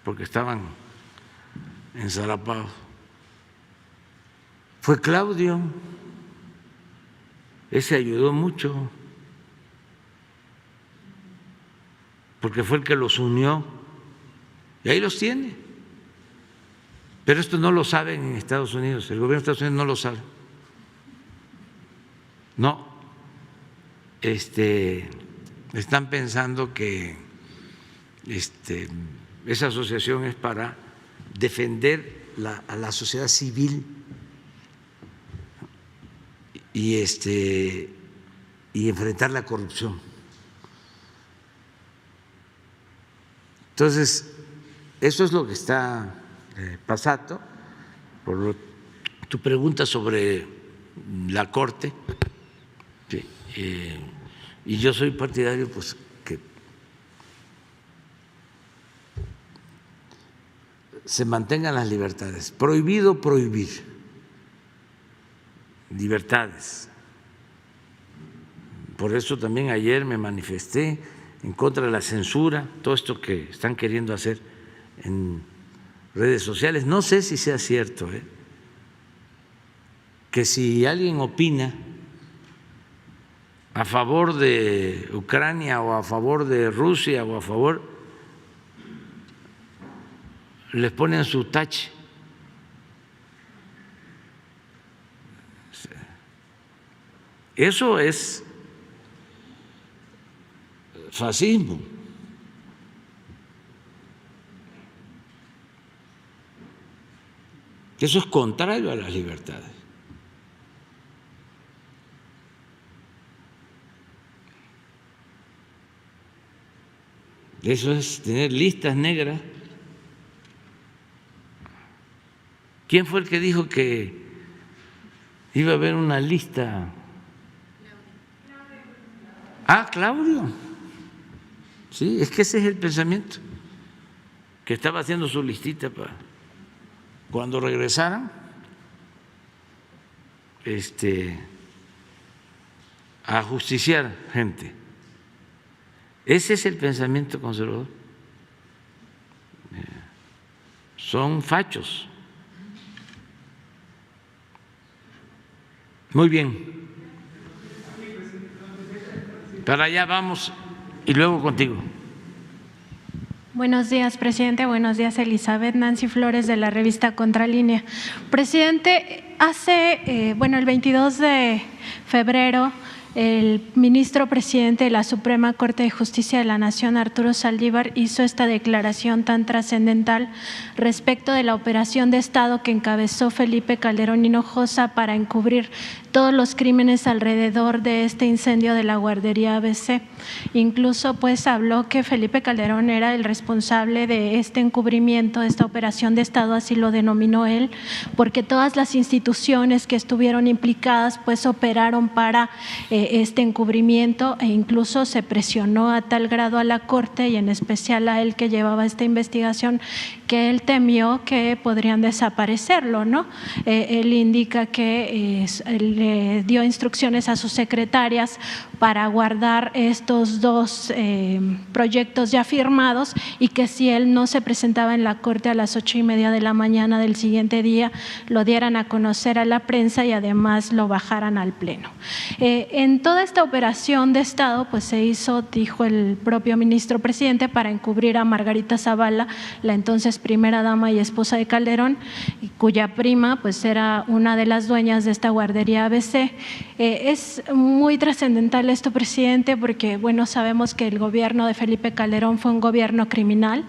porque estaban enzarapados, fue Claudio. Ese ayudó mucho, porque fue el que los unió, y ahí los tiene. Pero esto no lo saben en Estados Unidos, el gobierno de Estados Unidos no lo sabe. No, están pensando que esa asociación es para defender a la sociedad civil y enfrentar la corrupción. Entonces, eso es lo que está pasando. Por tu pregunta sobre la Corte, y yo soy partidario pues que se mantengan las libertades. Prohibido prohibir libertades. Por eso también ayer me manifesté en contra de la censura, todo esto que están queriendo hacer en redes sociales, no sé si sea cierto, que si alguien opina a favor de Ucrania o a favor de Rusia o a favor, les ponen su tache. Eso es fascismo. Eso es contrario a las libertades. Eso es tener listas negras. ¿Quién fue el que dijo que iba a haber una lista? Ah, Claudio. Sí, es que ese es el pensamiento, que estaba haciendo su listita para cuando regresaran a ajusticiar gente. Ese es el pensamiento conservador. Son fachos. Muy bien. Para allá vamos y luego contigo. Buenos días, presidente. Buenos días, Elizabeth. Nancy Flores, de la revista Contralínea. Presidente, el 22 de febrero, el ministro presidente de la Suprema Corte de Justicia de la Nación, Arturo Saldívar, hizo esta declaración tan trascendental respecto de la operación de Estado que encabezó Felipe Calderón Hinojosa para encubrir todos los crímenes alrededor de este incendio de la guardería ABC. Incluso pues habló que Felipe Calderón era el responsable de este encubrimiento, de esta operación de Estado, así lo denominó él, porque todas las instituciones que estuvieron implicadas pues operaron para este encubrimiento, e incluso se presionó a tal grado a la Corte y en especial a él que llevaba esta investigación, que él temió que podrían desaparecerlo, ¿no? Él indica que le dio instrucciones a sus secretarias para guardar estos dos proyectos ya firmados, y que si él no se presentaba en la Corte a las 8:30 de la mañana del siguiente día, lo dieran a conocer a la prensa y además lo bajaran al Pleno. En toda esta operación de Estado pues se hizo, dijo el propio ministro presidente, para encubrir a Margarita Zavala, la entonces primera dama y esposa de Calderón, cuya prima pues era una de las dueñas de esta guardería ABC. Es muy trascendental esto, presidente, porque bueno, sabemos que el gobierno de Felipe Calderón fue un gobierno criminal.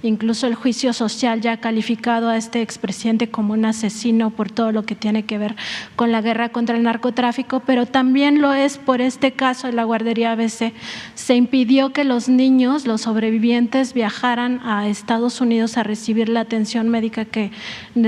Incluso el juicio social ya ha calificado a este expresidente como un asesino por todo lo que tiene que ver con la guerra contra el narcotráfico, pero también lo es por este caso de la guardería ABC. Se impidió que los niños, los sobrevivientes, viajaran a Estados Unidos a recibir la atención médica que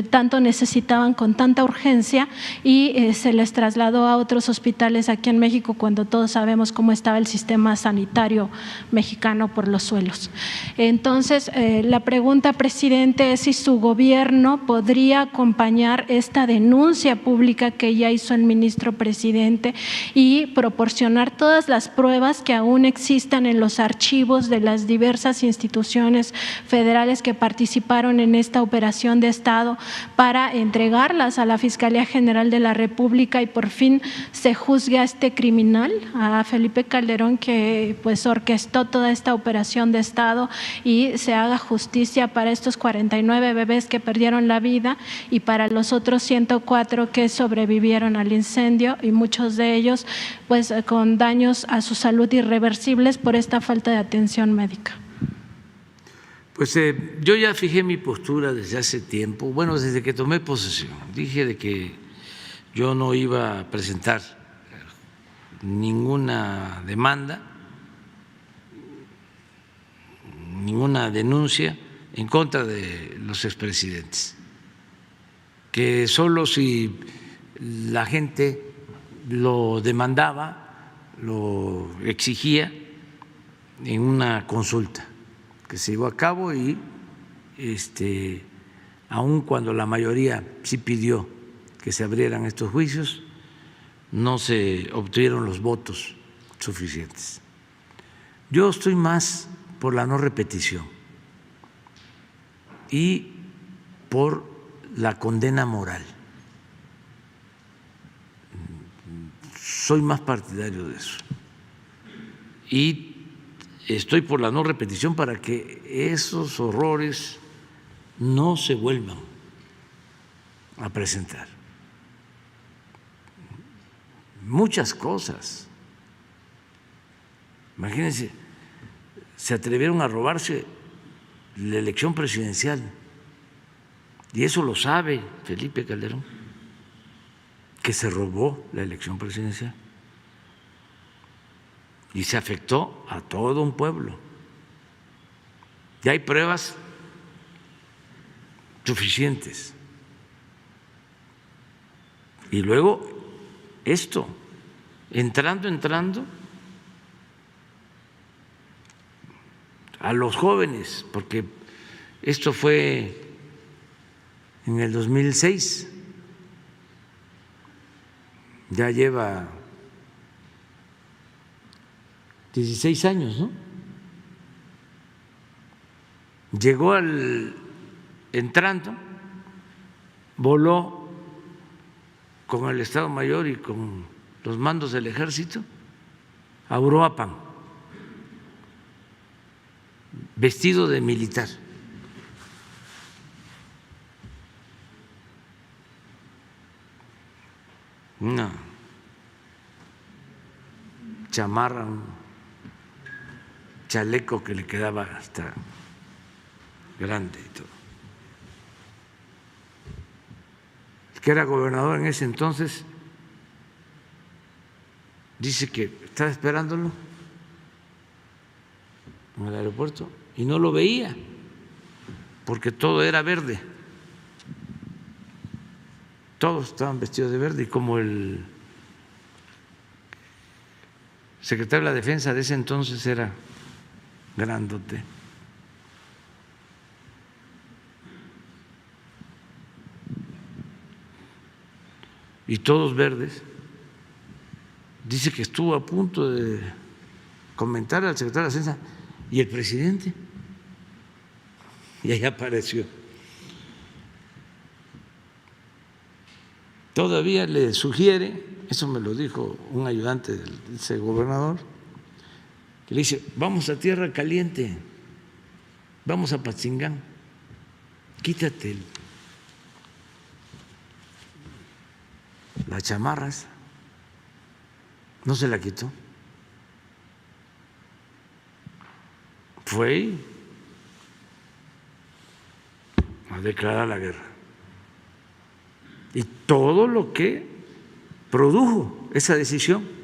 tanto necesitaban con tanta urgencia, y se les trasladó a otros hospitales aquí en México, cuando todos sabemos cómo estaba el sistema sanitario mexicano por los suelos. Entonces, la pregunta, presidente, es si su gobierno podría acompañar esta denuncia pública que ya hizo el ministro presidente y proporcionar todas las pruebas que aún existan en los archivos de las diversas instituciones federales que participaron en esta operación de Estado, para entregarlas a la Fiscalía General de la República y por fin se juzgue a este criminal, a Felipe Calderón, que pues orquestó toda esta operación de Estado, y se haga justicia para estos 49 bebés que perdieron la vida y para los otros 104 que sobrevivieron al incendio, y muchos de ellos pues con daños a su salud irreversibles por esta falta de atención médica. Pues yo ya fijé mi postura desde hace tiempo, bueno, desde que tomé posesión. Dije de que yo no iba a presentar ninguna demanda, ninguna denuncia en contra de los expresidentes, que solo si la gente lo demandaba, lo exigía en una consulta que se llevó a cabo, y aun cuando la mayoría sí pidió que se abrieran estos juicios, no se obtuvieron los votos suficientes. Yo estoy más por la no repetición. y por la condena moral. Soy más partidario de eso. Y estoy por la no repetición para que esos horrores no se vuelvan a presentar. Muchas cosas. Imagínense, se atrevieron a robarse la elección presidencial y eso lo sabe Felipe Calderón, que se robó la elección presidencial y se afectó a todo un pueblo. Y hay pruebas suficientes. Y luego esto, entrando a los jóvenes, porque esto fue en el 2006, ya lleva 16 años, ¿no? Llegó entrando, voló con el Estado Mayor y con los mandos del Ejército a Uruapan, vestido de militar. Una chamarra, un chaleco que le quedaba hasta grande y todo. El que era gobernador en ese entonces dice que estaba esperándolo en el aeropuerto y no lo veía porque todo era verde. Todos estaban vestidos de verde y como el secretario de la Defensa de ese entonces era grandote, y todos verdes, dice que estuvo a punto de comentar al secretario de la Defensa y el presidente, y ahí apareció. Todavía le sugiere, eso me lo dijo un ayudante del ese gobernador, que le dice, vamos a Tierra Caliente, vamos a Patzingán, quítate las chamarras. No se la quitó. Fue a declarar la guerra. Y todo lo que produjo esa decisión.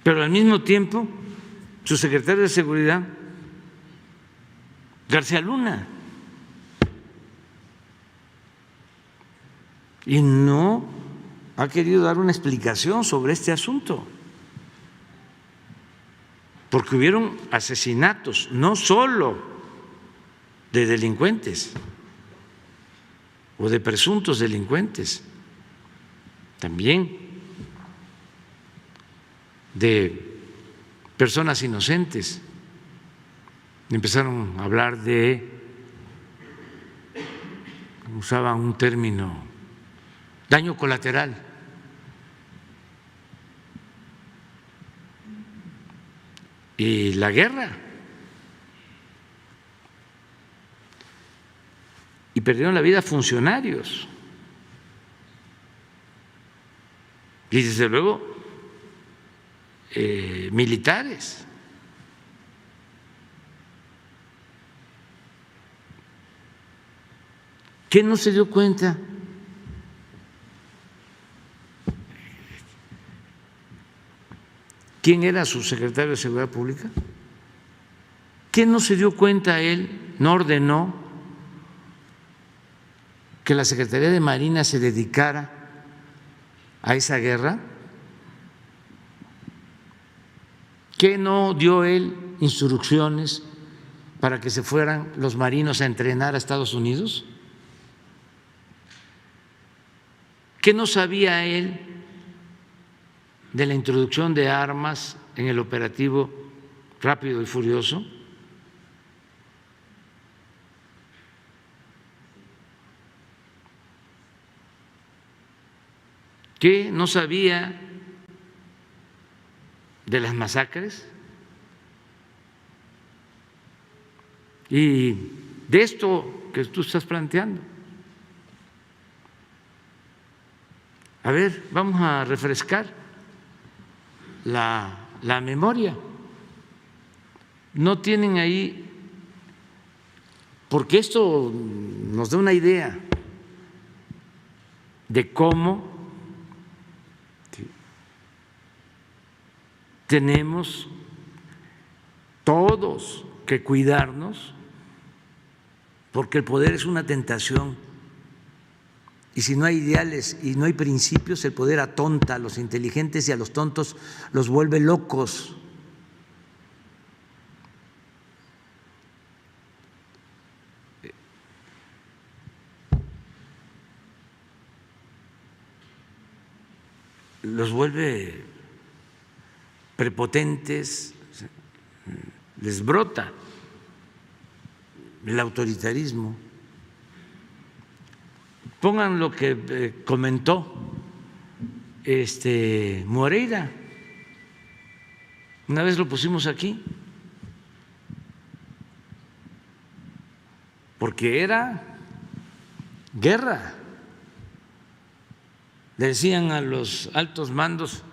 Pero al mismo tiempo, su secretario de Seguridad, García Luna, y no ha querido dar una explicación sobre este asunto, porque hubieron asesinatos, no solo de delincuentes o de presuntos delincuentes, también de personas inocentes. Empezaron a hablar usaban un término, daño colateral. Y la guerra. Y perdieron la vida funcionarios. Y desde luego militares. ¿Qué no se dio cuenta? ¿Quién era su secretario de Seguridad Pública? ¿Qué no se dio cuenta él, no ordenó que la Secretaría de Marina se dedicara a esa guerra? ¿Qué no dio él instrucciones para que se fueran los marinos a entrenar a Estados Unidos? ¿Qué no sabía él de la introducción de armas en el operativo Rápido y Furioso? ¿Qué? ¿No sabía de las masacres? Y de esto que tú estás planteando. A ver, vamos a refrescar la memoria. No tienen ahí, porque esto nos da una idea de cómo tenemos todos que cuidarnos, porque el poder es una tentación. Y si no hay ideales y no hay principios, el poder atonta a los inteligentes y a los tontos los vuelve locos. Los vuelve prepotentes, les brota el autoritarismo. Pongan lo que comentó Moreira. Una vez lo pusimos aquí, porque era guerra. Le decían a los altos mandos: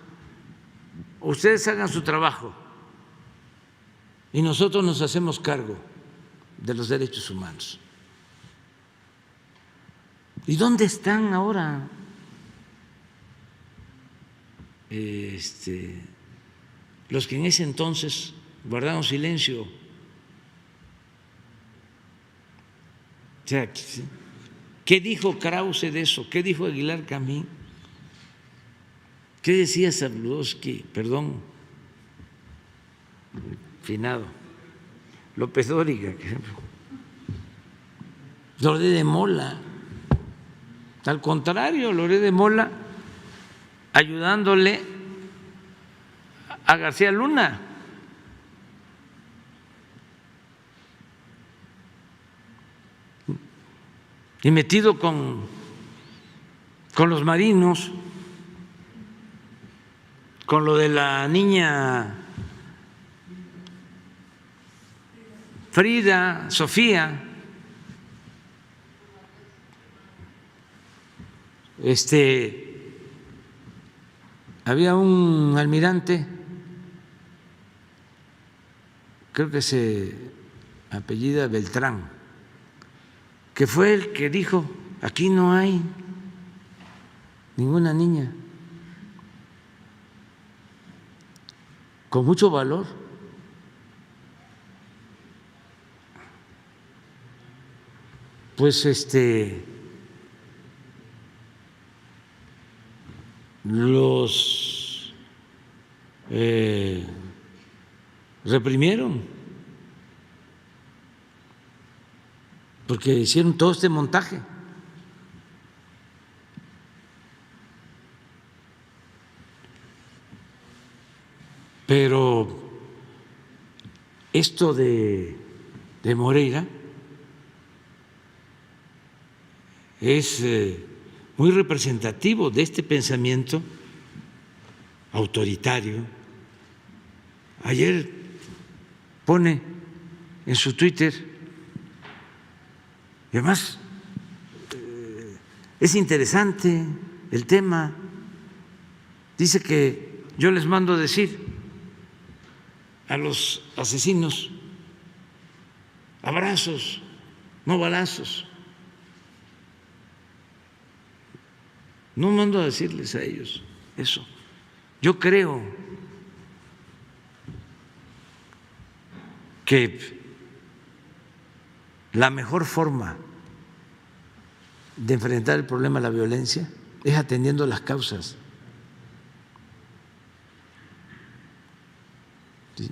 ustedes hagan su trabajo y nosotros nos hacemos cargo de los derechos humanos. ¿Y dónde están ahora los que en ese entonces guardaron silencio? O sea, ¿qué dijo Krause de eso? ¿Qué dijo Aguilar Camín? ¿Qué decía Zabludovsky? Perdón, finado López Dóriga, Loret de Mola. Al contrario, Loret de Mola ayudándole a García Luna. Y metido con los marinos, con lo de la niña Frida Sofía. Había un almirante, creo que se apellida Beltrán, que fue el que dijo: aquí no hay ninguna niña. Con mucho valor. Pues los reprimieron porque hicieron todo este montaje. Pero esto de Moreira es muy representativo de este pensamiento autoritario. Ayer pone en su Twitter, y además es interesante el tema, dice que yo les mando decir a los asesinos: abrazos, no balazos. No mando a decirles a ellos eso. Yo creo que la mejor forma de enfrentar el problema de la violencia es atendiendo las causas.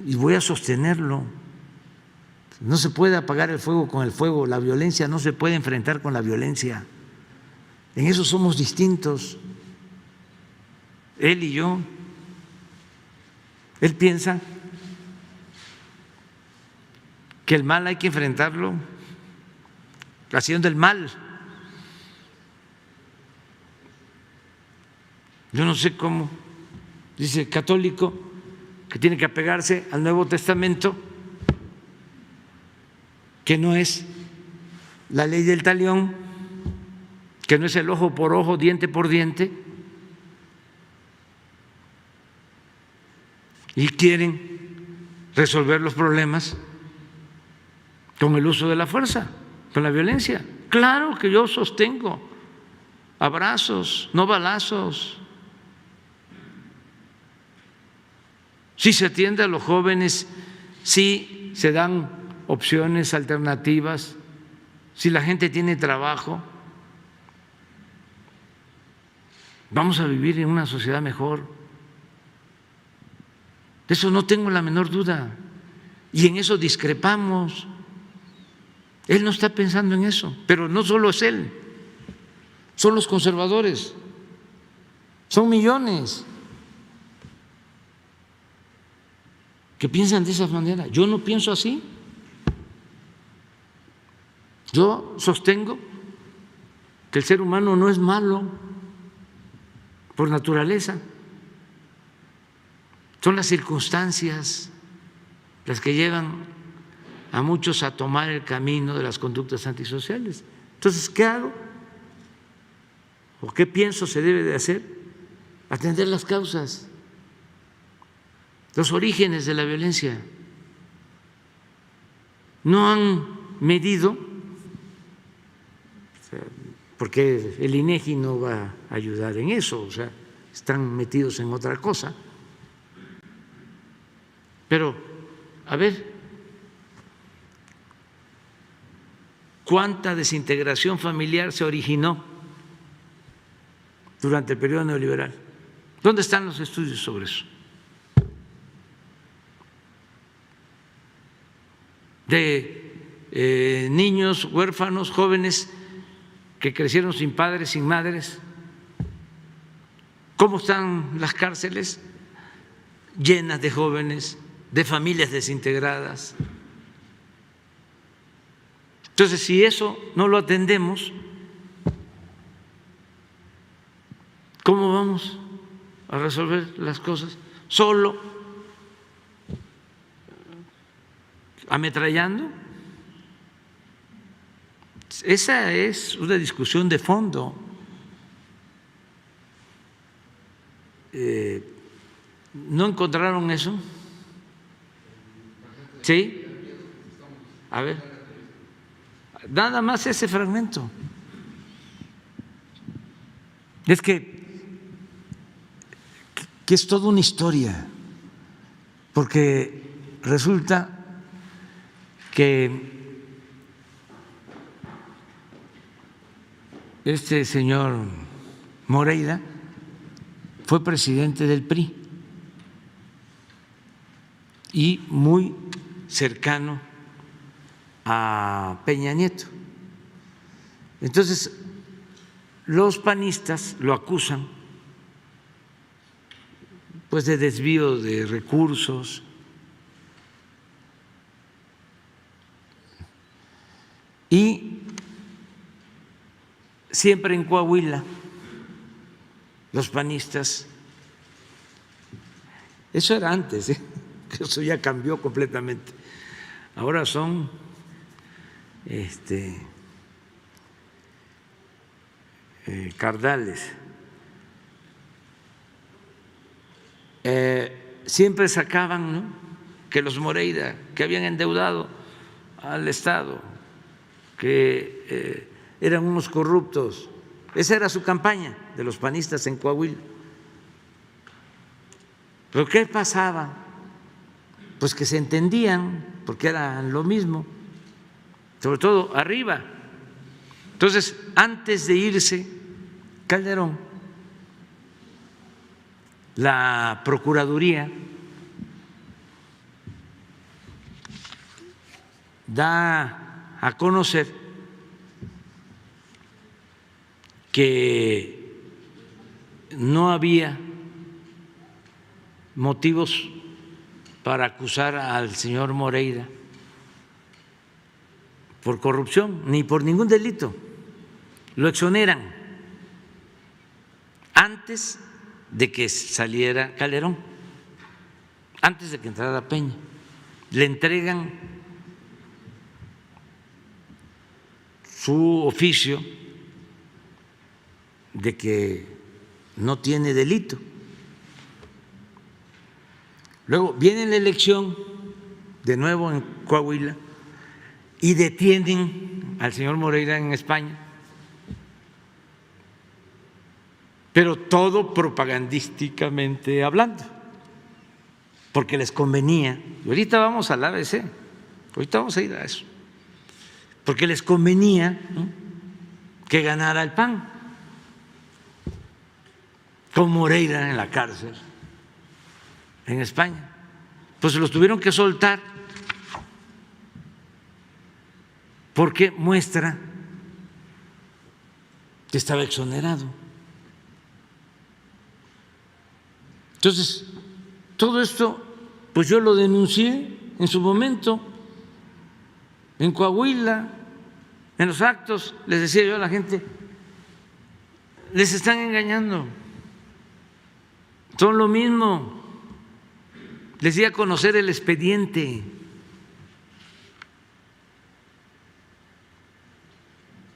Y voy a sostenerlo. No se puede apagar el fuego con el fuego. La violencia no se puede enfrentar con la violencia. En eso somos distintos, él y yo. Él piensa que el mal hay que enfrentarlo haciendo el mal. Yo no sé cómo dice el católico que tiene que apegarse al Nuevo Testamento, que no es la ley del talión, que no es el ojo por ojo, diente por diente, y quieren resolver los problemas con el uso de la fuerza, con la violencia. Claro que yo sostengo abrazos, no balazos. Si se atiende a los jóvenes, si se dan opciones alternativas, si la gente tiene trabajo, vamos a vivir en una sociedad mejor. De eso no tengo la menor duda. Y en eso discrepamos. Él no está pensando en eso, pero no solo es él, son los conservadores, son millones que piensan de esa manera. Yo no pienso así. Yo sostengo que el ser humano no es malo por naturaleza. Son las circunstancias las que llevan a muchos a tomar el camino de las conductas antisociales. Entonces, ¿qué hago? ¿O qué pienso se debe de hacer? Atender las causas, los orígenes de la violencia. No han medido, porque el INEGI no va a ayudar en eso, o sea, están metidos en otra cosa. Pero, a ver, ¿cuánta desintegración familiar se originó durante el periodo neoliberal? ¿Dónde están los estudios sobre eso? De niños huérfanos, jóvenes que crecieron sin padres, sin madres. ¿Cómo están las cárceles? Llenas de jóvenes, de familias desintegradas. Entonces, si eso no lo atendemos, ¿cómo vamos a resolver las cosas? ¿Solo ametrallando? Esa es una discusión de fondo. ¿No encontraron eso? ¿Sí? A ver, nada más ese fragmento. Es que es toda una historia, porque resulta que este señor Moreira fue presidente del PRI y muy cercano a Peña Nieto. Entonces, los panistas lo acusan pues de desvío de recursos, y siempre en Coahuila los panistas, eso era antes, eso ya cambió completamente, ahora son cardales. Siempre sacaban, ¿no?, que los Moreira, que habían endeudado al Estado, que eran unos corruptos. Esa era su campaña de los panistas en Coahuila. ¿Pero qué pasaba? Pues que se entendían, porque eran lo mismo, sobre todo arriba. Entonces, antes de irse Calderón, la Procuraduría da a conocer que no había motivos para acusar al señor Moreira por corrupción ni por ningún delito, lo exoneran antes de que saliera Calderón, antes de que entrara Peña. Le entregan su oficio de que no tiene delito. Luego viene la elección de nuevo en Coahuila y detienen al señor Moreira en España, pero todo propagandísticamente hablando, porque les convenía. Y ahorita vamos al ABC, ahorita vamos a ir a eso, porque les convenía, ¿no?, que ganara el PAN, con Moreira en la cárcel en España. Pues los tuvieron que soltar porque muestra que estaba exonerado. Entonces, todo esto, pues yo lo denuncié en su momento, en Coahuila, en los actos, les decía yo a la gente, les están engañando, son lo mismo. Les di a conocer el expediente.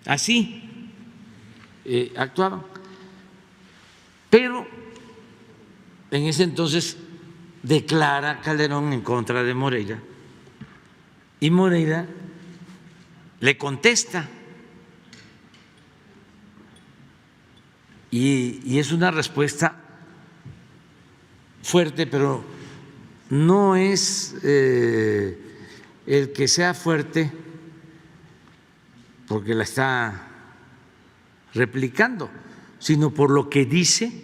Así actuaban. Pero en ese entonces declara Calderón en contra de Moreira y Moreira le contesta. Y es una respuesta fuerte, pero no es el que sea fuerte porque la está replicando, sino por lo que dice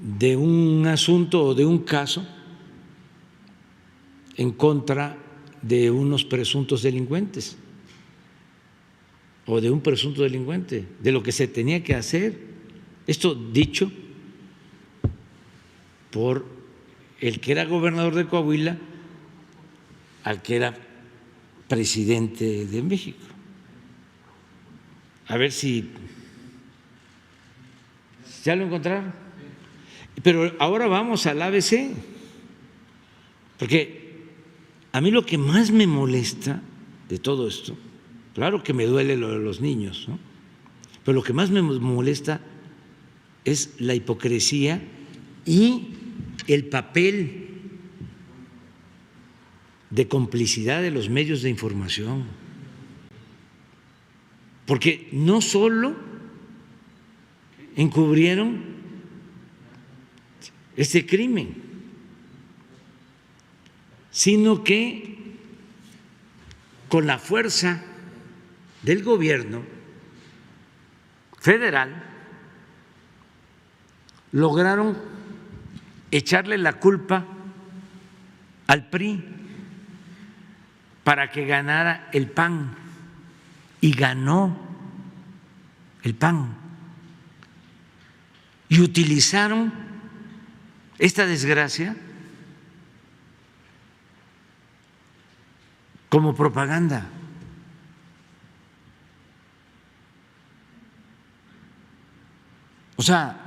de un asunto o de un caso en contra de unos presuntos delincuentes o de un presunto delincuente, de lo que se tenía que hacer. Esto dicho por el que era gobernador de Coahuila al que era presidente de México. A ver si ya lo encontraron. Pero ahora vamos al ABC, porque a mí lo que más me molesta de todo esto, claro que me duele lo de los niños, ¿no?, pero lo que más me molesta es la hipocresía y el papel de complicidad de los medios de información, porque no solo encubrieron este crimen, sino que con la fuerza del gobierno federal lograron echarle la culpa al PRI para que ganara el PAN, y ganó el PAN, y utilizaron esta desgracia como propaganda. O sea,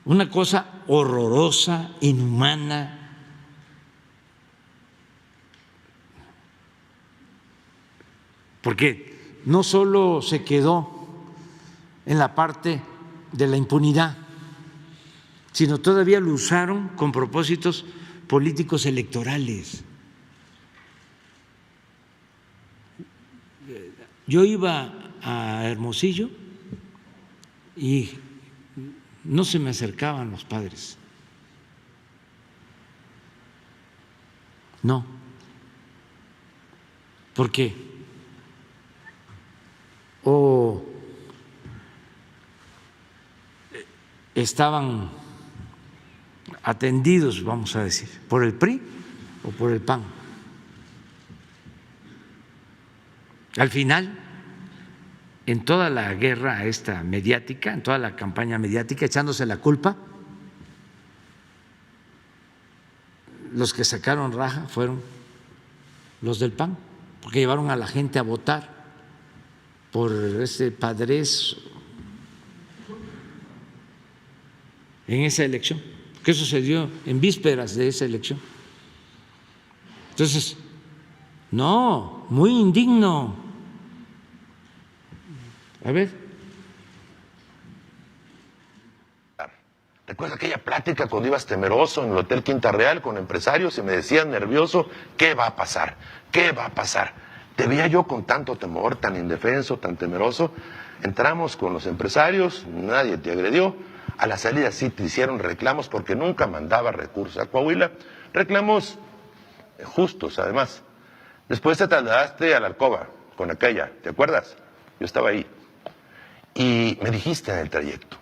una cosa horrorosa, inhumana. Porque no solo se quedó en la parte de la impunidad, sino todavía lo usaron con propósitos políticos electorales. Yo iba a Hermosillo y no se me acercaban los padres. No. ¿Por qué? O estaban atendidos, vamos a decir, por el PRI o por el PAN. Al final, en toda la guerra esta mediática, en toda la campaña mediática, echándose la culpa, los que sacaron raja fueron los del PAN, porque llevaron a la gente a votar por ese Padres en esa elección. ¿Qué sucedió en vísperas de esa elección? Entonces, no, muy indigno. A ver. ¿Recuerda aquella plática cuando ibas temeroso en el Hotel Quinta Real con empresarios y me decías nervioso, ¿qué va a pasar? ¿Qué va a pasar? Te veía yo con tanto temor, tan indefenso, tan temeroso. Entramos con los empresarios, nadie te agredió. A la salida sí te hicieron reclamos porque nunca mandaba recursos a Coahuila. Reclamos justos, además. Después te trasladaste a la alcoba con aquella, ¿te acuerdas? Yo estaba ahí. Y me dijiste en el trayecto,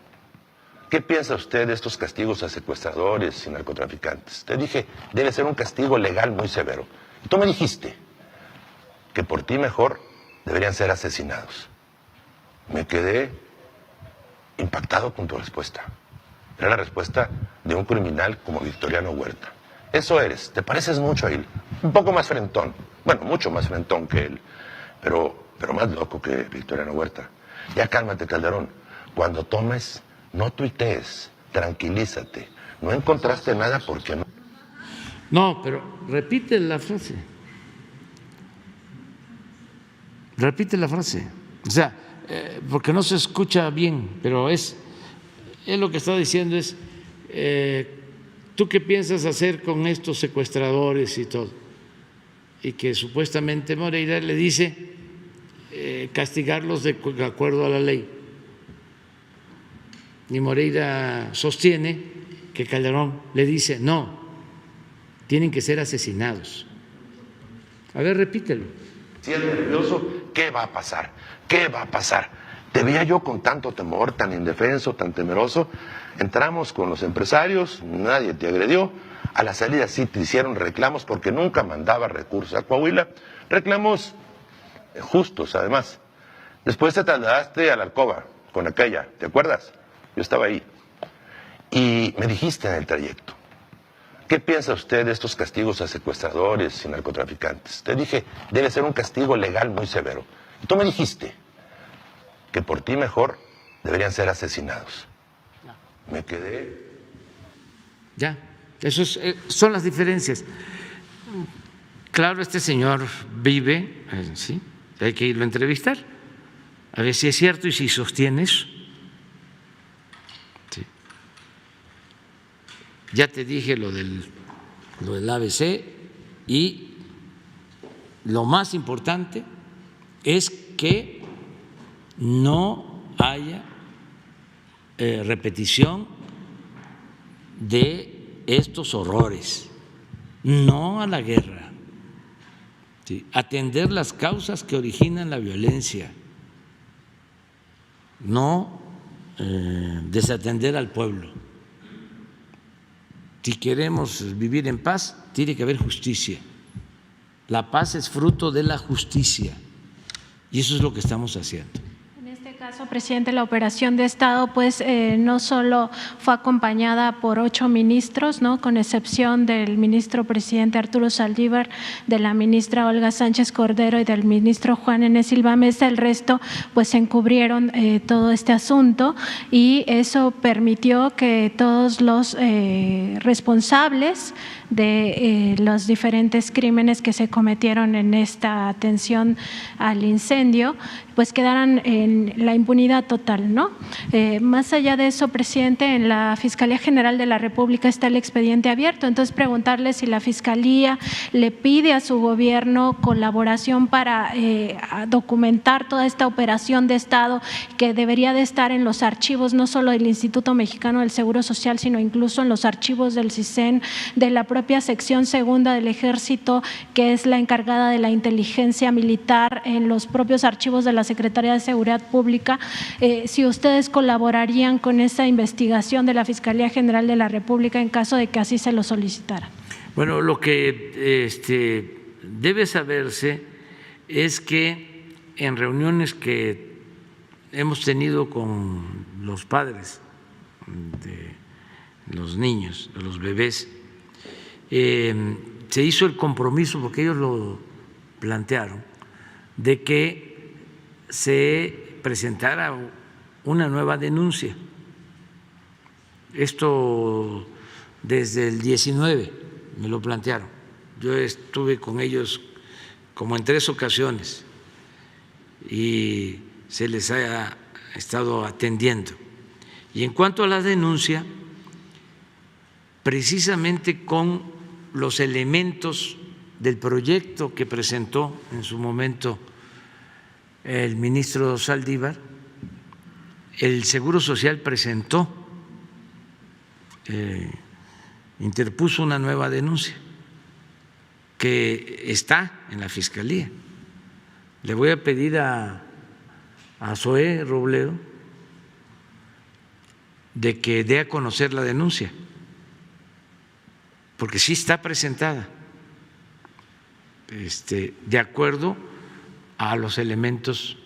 ¿qué piensa usted de estos castigos a secuestradores y narcotraficantes? Te dije, debe ser un castigo legal muy severo. Y tú me dijiste que por ti mejor deberían ser asesinados. Me quedé impactado con tu respuesta. Era la respuesta de un criminal como Victoriano Huerta. Eso eres, te pareces mucho a él. Un poco más frentón, bueno, mucho más frentón que él, pero más loco que Victoriano Huerta. Ya cálmate, Calderón. Cuando tomes, no tuitees, tranquilízate. No encontraste nada porque no. No, pero repite la frase. Repite la frase. O sea, porque no se escucha bien, pero es lo que está diciendo es, ¿tú qué piensas hacer con estos secuestradores y todo? Y que supuestamente Moreira le dice castigarlos de acuerdo a la ley. Y Moreira sostiene que Calderón le dice, no, tienen que ser asesinados. A ver, repítelo. Si es nervioso, ¿qué va a pasar? ¿Qué va a pasar? Te veía yo con tanto temor, tan indefenso, tan temeroso. Entramos con los empresarios, nadie te agredió. A la salida sí te hicieron reclamos porque nunca mandaba recursos a Coahuila. Reclamos justos, además. Después te trasladaste a la alcoba con aquella, ¿te acuerdas? Yo estaba ahí. Y me dijiste en el trayecto, ¿qué piensa usted de estos castigos a secuestradores y narcotraficantes? Te dije, debe ser un castigo legal muy severo. Y tú me dijiste que por ti mejor deberían ser asesinados. Me quedé. Ya, esos son las diferencias. Claro, este señor vive, sí, hay que irlo a entrevistar, a ver si es cierto y si sostiene eso. Sí. Ya te dije lo del ABC y lo más importante es que no haya repetición de estos horrores, no a la guerra, ¿sí? Atender las causas que originan la violencia, no desatender al pueblo. Si queremos vivir en paz, tiene que haber justicia. La paz es fruto de la justicia y eso es lo que estamos haciendo. En este caso, presidente, la operación de Estado pues no solo fue acompañada por 8 ministros, ¿no?, con excepción del ministro presidente Arturo Saldívar, de la ministra Olga Sánchez Cordero y del ministro Juan N. Silva Mesa. El resto pues encubrieron todo este asunto y eso permitió que todos los responsables de los diferentes crímenes que se cometieron en esta atención al incendio pues quedaran en la impunidad total, ¿no? Más allá de eso, presidente, en la Fiscalía General de la República está el expediente abierto, entonces preguntarle si la Fiscalía le pide a su gobierno colaboración para documentar toda esta operación de Estado que debería de estar en los archivos no solo del Instituto Mexicano del Seguro Social, sino incluso en los archivos del CISEN, de la propia sección segunda del Ejército, que es la encargada de la inteligencia militar, en los propios archivos de la Secretaría de Seguridad Pública, si ustedes colaborarían con esta investigación de la Fiscalía General de la República en caso de que así se lo solicitara. Bueno, lo que debe saberse es que en reuniones que hemos tenido con los padres de los niños, de los bebés, se hizo el compromiso, porque ellos lo plantearon, de que se presentara una nueva denuncia Esto desde el 19 me lo plantearon. Yo estuve con ellos como en 3 ocasiones y se les ha estado atendiendo. Y en cuanto a la denuncia, precisamente con los elementos del proyecto que presentó en su momento el ministro Saldívar, el Seguro Social presentó, interpuso una nueva denuncia que está en la Fiscalía. Le voy a pedir a Zoé Robledo de que dé a conocer la denuncia, porque sí está presentada de acuerdo a los elementos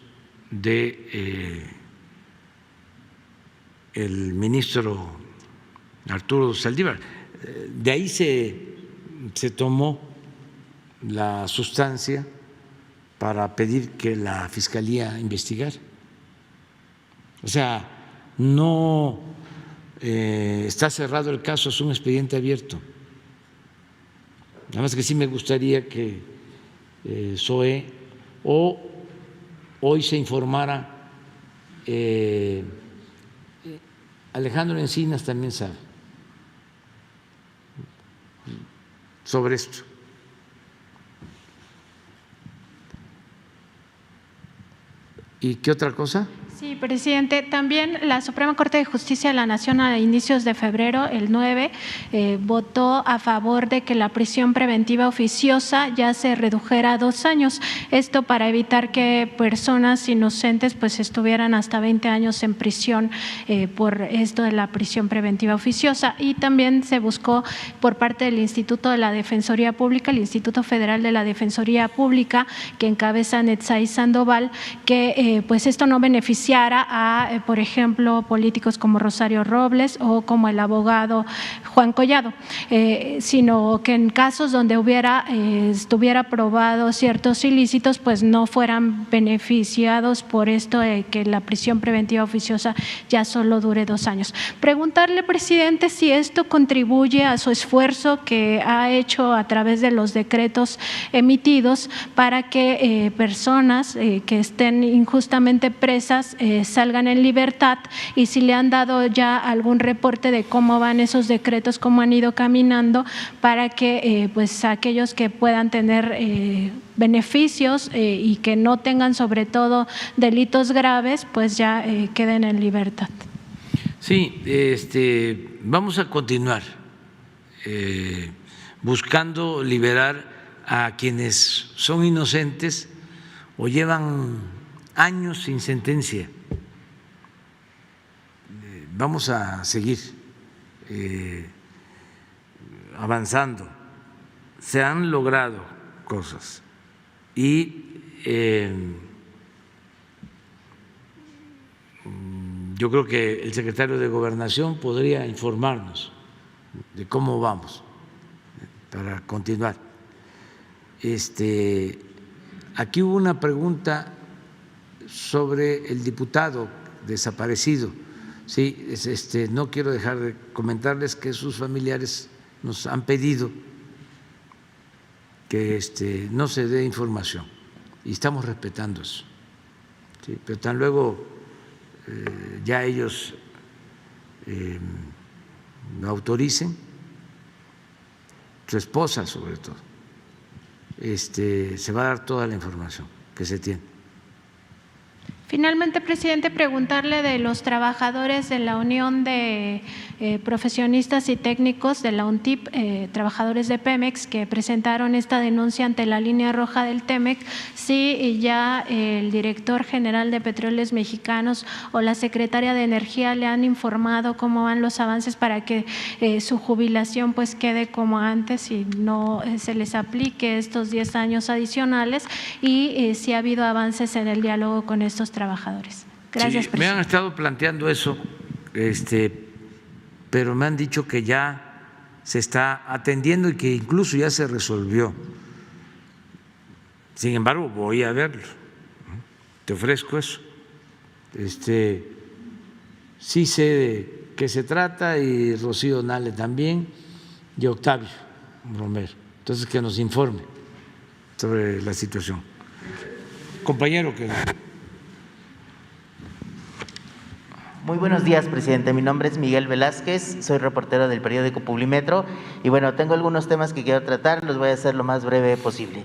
de el ministro Arturo Saldívar. De ahí se tomó la sustancia para pedir que la Fiscalía investigara. O sea, no está cerrado el caso, es un expediente abierto. Nada más que sí me gustaría que Zoé o hoy se informara, Alejandro Encinas también sabe sobre esto. ¿Y qué otra cosa? Sí, presidente. También la Suprema Corte de Justicia de la Nación a inicios de febrero, el 9, votó a favor de que la prisión preventiva oficiosa ya se redujera a 2 años. Esto para evitar que personas inocentes pues estuvieran hasta 20 años en prisión por esto de la prisión preventiva oficiosa. Y también se buscó por parte del Instituto de la Defensoría Pública, el Instituto Federal de la Defensoría Pública, que encabeza Netzaí Sandoval, que pues esto no beneficiara a, por ejemplo, políticos como Rosario Robles o como el abogado Juan Collado, sino que en casos donde estuviera probado ciertos ilícitos, pues no fueran beneficiados por esto de que la prisión preventiva oficiosa ya solo dure 2 años. Preguntarle, presidente, si esto contribuye a su esfuerzo que ha hecho a través de los decretos emitidos para que personas que estén injustamente presas salgan en libertad, y si le han dado ya algún reporte de cómo van esos decretos, cómo han ido caminando para que pues aquellos que puedan tener beneficios y que no tengan sobre todo delitos graves pues ya queden en libertad. Sí, vamos a continuar buscando liberar a quienes son inocentes o llevan años sin sentencia. Vamos a seguir avanzando. Se han logrado cosas y yo creo que el secretario de Gobernación podría informarnos de cómo vamos para continuar. Aquí hubo una pregunta sobre el diputado desaparecido. Sí, no quiero dejar de comentarles que sus familiares nos han pedido que no se dé información y estamos respetando eso. Sí, pero tan luego ya ellos lo autoricen, su esposa sobre todo, se va a dar toda la información que se tiene. Finalmente, presidente, preguntarle de los trabajadores de la Unión de Profesionistas y Técnicos de la UNTIP, trabajadores de Pemex, que presentaron esta denuncia ante la línea roja del TEMEC, si ya el director general de Petróleos Mexicanos o la secretaria de Energía le han informado cómo van los avances para que su jubilación pues quede como antes y no se les aplique estos 10 años adicionales, y si ha habido avances en el diálogo con estos trabajadores. Gracias, sí, presidente. me han estado planteando eso, pero me han dicho que ya se está atendiendo y que incluso ya se resolvió. Sin embargo, voy a verlo. Te ofrezco eso. Sí sé que que se trata, y Rocío Nale también, y Octavio Romero. Entonces, que nos informe sobre la situación. Compañero, que... Muy buenos días, presidente. Mi nombre es Miguel Velázquez, soy reportero del periódico Publimetro y bueno, tengo algunos temas que quiero tratar, los voy a hacer lo más breve posible.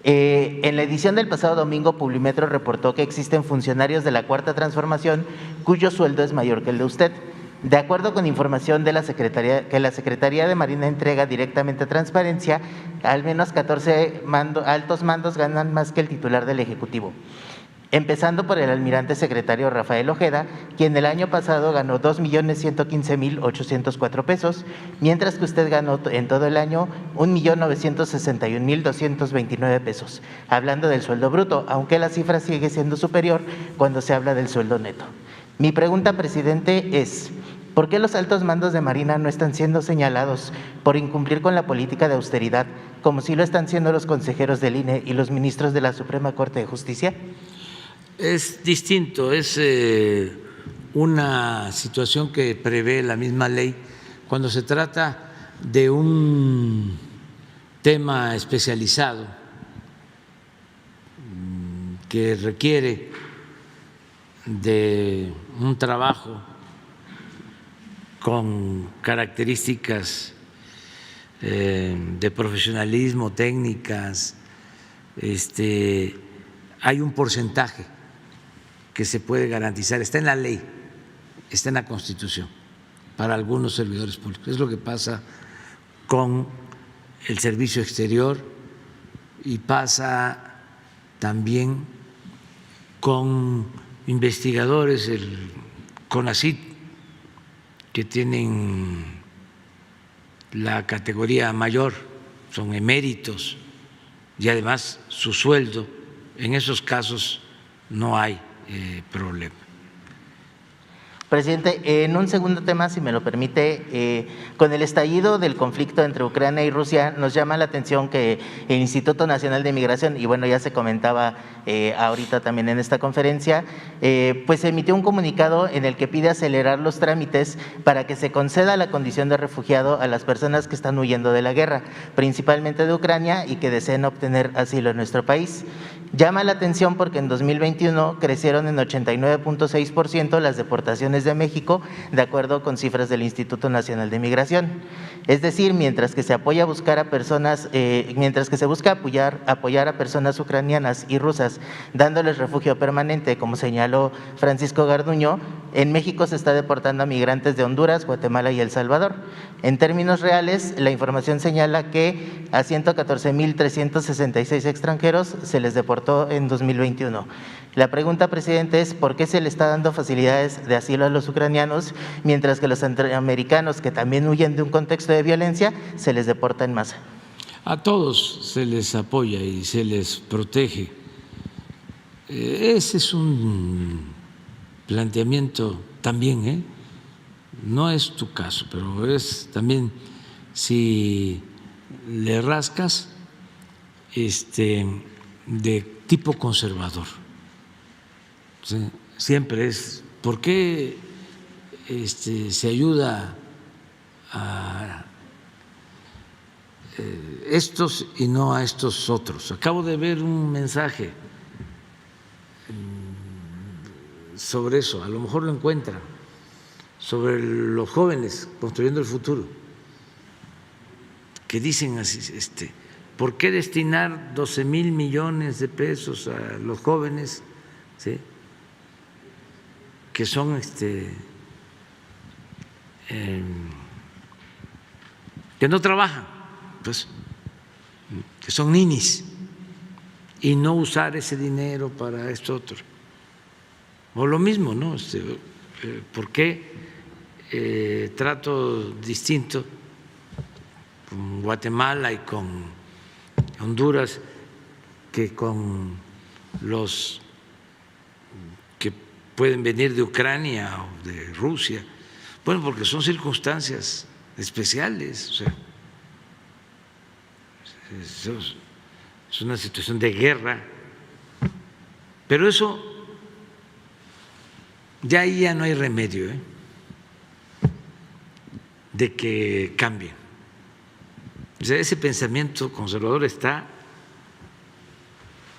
En la edición del pasado domingo, Publimetro reportó que existen funcionarios de la Cuarta Transformación cuyo sueldo es mayor que el de usted. De acuerdo con información de la Secretaría de Marina entrega directamente a Transparencia, al menos 14 altos mandos ganan más que el titular del Ejecutivo. Empezando por el almirante secretario Rafael Ojeda, quien el año pasado ganó 2.115.804 pesos, mientras que usted ganó en todo el año 1.961.229 pesos, hablando del sueldo bruto, aunque la cifra sigue siendo superior cuando se habla del sueldo neto. Mi pregunta, presidente, es: ¿por qué los altos mandos de Marina no están siendo señalados por incumplir con la política de austeridad, como sí lo están siendo los consejeros del INE y los ministros de la Suprema Corte de Justicia? Es distinto, es una situación que prevé la misma ley cuando se trata de un tema especializado que requiere de un trabajo con características de profesionalismo, técnicas. Hay un porcentaje que se puede garantizar, está en la ley, está en la Constitución, para algunos servidores públicos. Es lo que pasa con el servicio exterior y pasa también con investigadores, el CONACYT, que tienen la categoría mayor, son eméritos, y además su sueldo, en esos casos no hay problema. Presidente, en un segundo tema, si me lo permite, con el estallido del conflicto entre Ucrania y Rusia, nos llama la atención que el Instituto Nacional de Migración, y bueno, ya se comentaba ahorita también en esta conferencia, pues emitió un comunicado en el que pide acelerar los trámites para que se conceda la condición de refugiado a las personas que están huyendo de la guerra, principalmente de Ucrania, y que deseen obtener asilo en nuestro país. Llama la atención porque en 2021 crecieron en 89.6% las deportaciones de México, de acuerdo con cifras del Instituto Nacional de Migración. Es decir, mientras que se busca apoyar a personas ucranianas y rusas, dándoles refugio permanente, como señaló Francisco Garduño, en México se está deportando a migrantes de Honduras, Guatemala y El Salvador. En términos reales, la información señala que a 114.366 extranjeros se les deportó en 2021. La pregunta, presidente, es ¿por qué se le está dando facilidades de asilo a los ucranianos, mientras que los centroamericanos que también huyen de un contexto de violencia se les deporta en masa? A todos se les apoya y se les protege. Ese es un planteamiento también, no es tu caso, pero es también, si le rascas, de tipo conservador. Siempre es, ¿por qué se ayuda a estos y no a estos otros? Acabo de ver un mensaje sobre eso, a lo mejor lo encuentran, sobre los jóvenes construyendo el futuro, que dicen así, ¿por qué destinar 12,000 millones de pesos a los jóvenes, ¿sí?, que son que no trabajan, pues, que son ninis, y no usar ese dinero para esto otro? O lo mismo, ¿no? ¿Por qué trato distinto con Guatemala y con Honduras que con los que pueden venir de Ucrania o de Rusia? Bueno, porque son circunstancias especiales, o sea, es una situación de guerra, pero eso ya ahí ya no hay remedio, de que cambien. O sea, ese pensamiento conservador está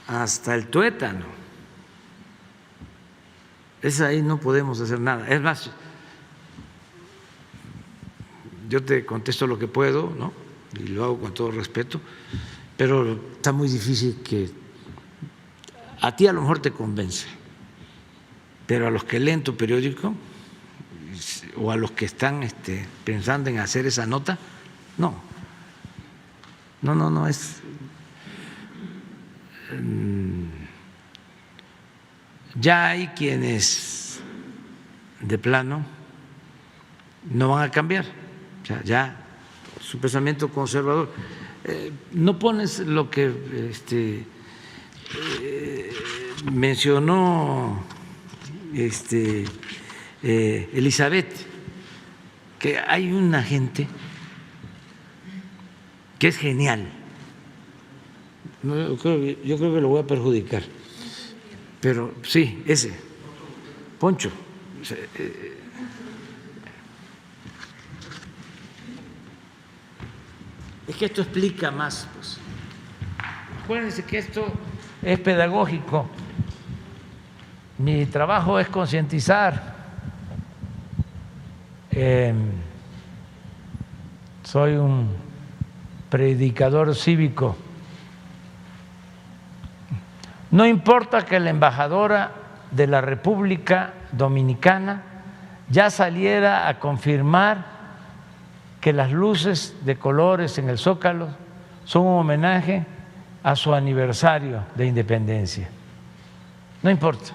hasta el tuétano. Ahí no podemos hacer nada. Es más, yo te contesto lo que puedo, ¿no? Y lo hago con todo respeto, pero está muy difícil que a ti a lo mejor te convence, pero a los que leen tu periódico o a los que están pensando en hacer esa nota, no es. Ya hay quienes de plano no van a cambiar, o sea, ya su pensamiento conservador. No pones lo que mencionó Elizabeth, que hay una gente que es genial. Yo creo que lo voy a perjudicar, pero sí, ese Poncho. Es que esto explica más, pues. Acuérdense que esto es pedagógico. Mi trabajo es concientizar. Soy un predicador cívico. No importa que la embajadora de la República Dominicana ya saliera a confirmar que las luces de colores en el Zócalo son un homenaje a su aniversario de independencia. No importa.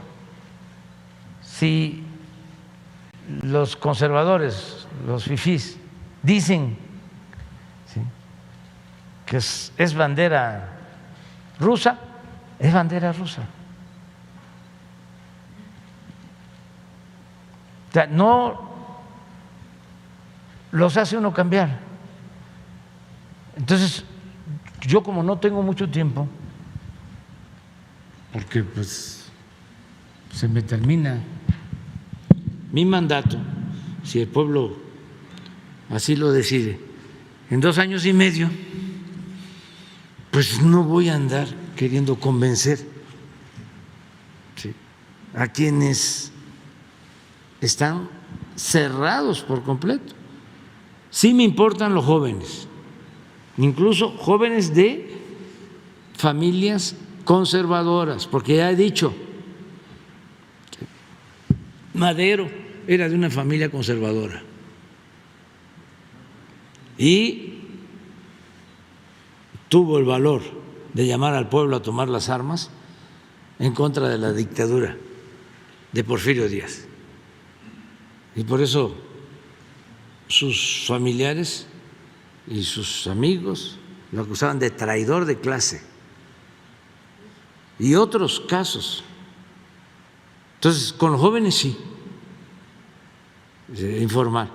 Si los conservadores, los fifís, dicen que es bandera rusa, es bandera rusa. O sea, no los hace uno cambiar. Entonces, yo como no tengo mucho tiempo, porque pues se me termina mi mandato, si el pueblo así lo decide, en 2 años y medio, pues no voy a andar queriendo convencer a quienes están cerrados por completo. Sí me importan los jóvenes, incluso jóvenes de familias conservadoras, porque ya he dicho, Madero era de una familia conservadora y tuvo el valor de llamar al pueblo a tomar las armas en contra de la dictadura de Porfirio Díaz. Y por eso sus familiares y sus amigos lo acusaban de traidor de clase y otros casos. Entonces, con los jóvenes sí, informar,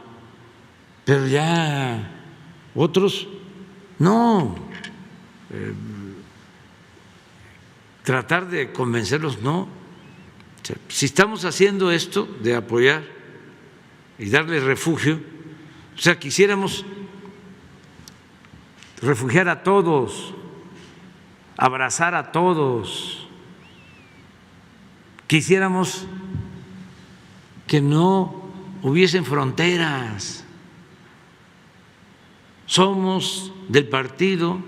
pero ya otros no. Tratar de convencerlos, no. O sea, si estamos haciendo esto de apoyar y darles refugio, o sea, quisiéramos refugiar a todos, abrazar a todos, quisiéramos que no hubiesen fronteras. Somos del partido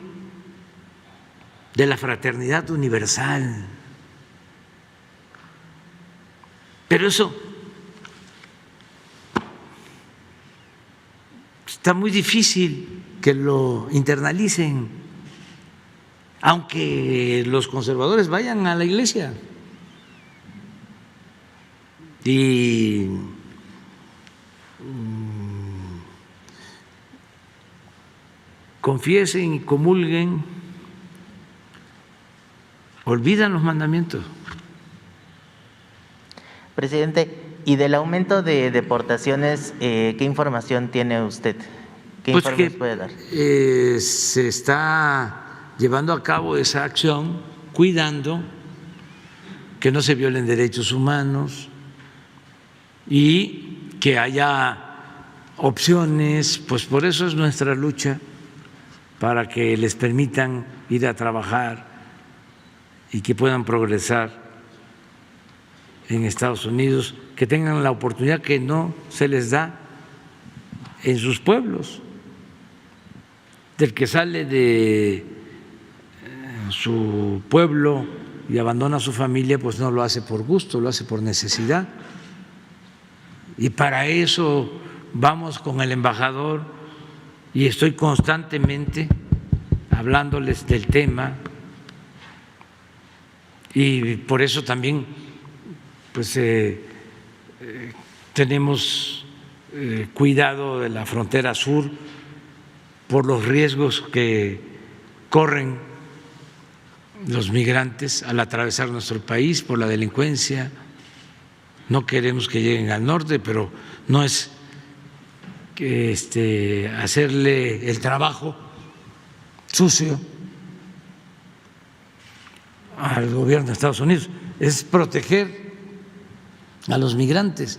de la fraternidad universal, pero eso está muy difícil que lo internalicen, aunque los conservadores vayan a la iglesia y confiesen y comulguen, olvidan los mandamientos. Presidente, y del aumento de deportaciones, ¿qué información tiene usted? ¿Qué Pues informes puede dar? Se está llevando a cabo esa acción cuidando que no se violen derechos humanos y que haya opciones, pues por eso es nuestra lucha, para que les permitan ir a trabajar y que puedan progresar en Estados Unidos, que tengan la oportunidad que no se les da en sus pueblos. Del que sale de su pueblo y abandona a su familia, pues no lo hace por gusto, lo hace por necesidad. Y para eso vamos con el embajador y estoy constantemente hablándoles del tema, y por eso también pues tenemos cuidado de la frontera sur por los riesgos que corren los migrantes al atravesar nuestro país, por la delincuencia. No queremos que lleguen al norte, pero no es hacerle el trabajo sucio al gobierno de Estados Unidos, es proteger a los migrantes.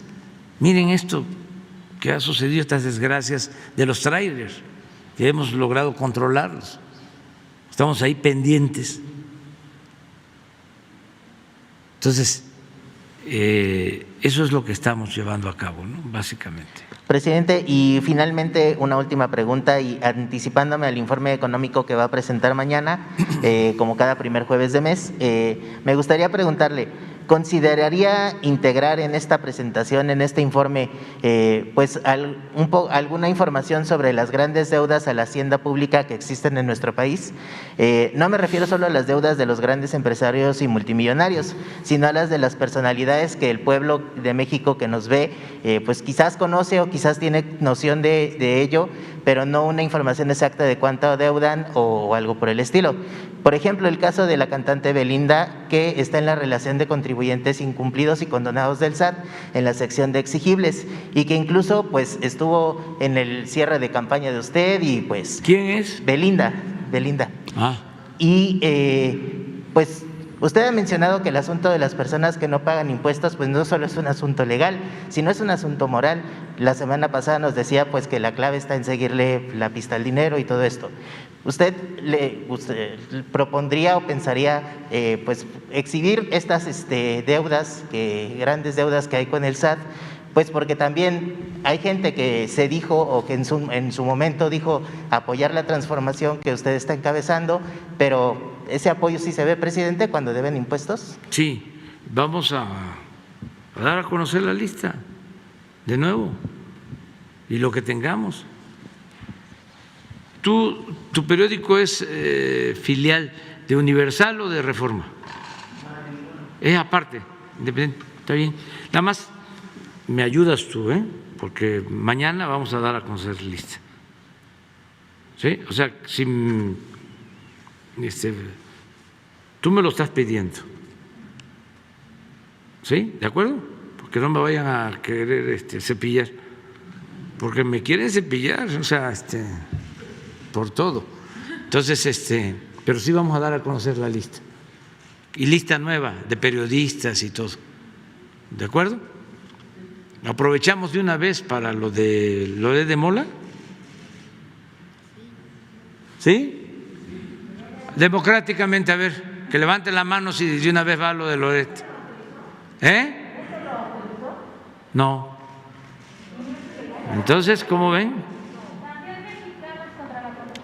Miren esto que ha sucedido, estas desgracias de los trailers, que hemos logrado controlarlos. Estamos ahí pendientes. Entonces, eso es lo que estamos llevando a cabo, ¿no? Básicamente. Presidente, y finalmente una última pregunta, y anticipándome al informe económico que va a presentar mañana, como cada primer jueves de mes, me gustaría preguntarle, ¿consideraría integrar en esta presentación, en este informe, pues alguna información sobre las grandes deudas a la hacienda pública que existen en nuestro país? No me refiero solo a las deudas de los grandes empresarios y multimillonarios, sino a las de las personalidades que el pueblo de México que nos ve, pues quizás conoce o quizás tiene noción de ello, pero no una información exacta de cuánto deudan o algo por el estilo. Por ejemplo, el caso de la cantante Belinda, que está en la relación de contribuyentes incumplidos y condonados del SAT, en la sección de exigibles, y que incluso pues estuvo en el cierre de campaña de usted y pues… ¿Quién es? Belinda. Ah. Y pues usted ha mencionado que el asunto de las personas que no pagan impuestos pues no solo es un asunto legal, sino es un asunto moral. La semana pasada nos decía pues que la clave está en seguirle la pista al dinero y todo esto. ¿Usted propondría o pensaría pues exhibir estas deudas, grandes deudas que hay con el SAT? Pues porque también hay gente que se dijo o que en su momento dijo apoyar la transformación que usted está encabezando, pero ¿ese apoyo sí se ve, presidente, cuando deben impuestos? Sí, vamos a dar a conocer la lista de nuevo y lo que tengamos. ¿Tu periódico es filial de Universal o de Reforma? Es aparte, independiente, está bien. Nada más me ayudas tú, porque mañana vamos a dar a conocer la lista. ¿Sí? O sea, si tú me lo estás pidiendo, ¿sí? ¿De acuerdo? Porque no me vayan a querer cepillar, porque me quieren cepillar, o sea, por todo. Entonces, pero sí vamos a dar a conocer la lista. Y lista nueva de periodistas y todo. ¿De acuerdo? Aprovechamos de una vez para lo de Mola. ¿Sí? Democráticamente, a ver, que levante la mano si de una vez va lo de Loret. No. Entonces, ¿cómo ven?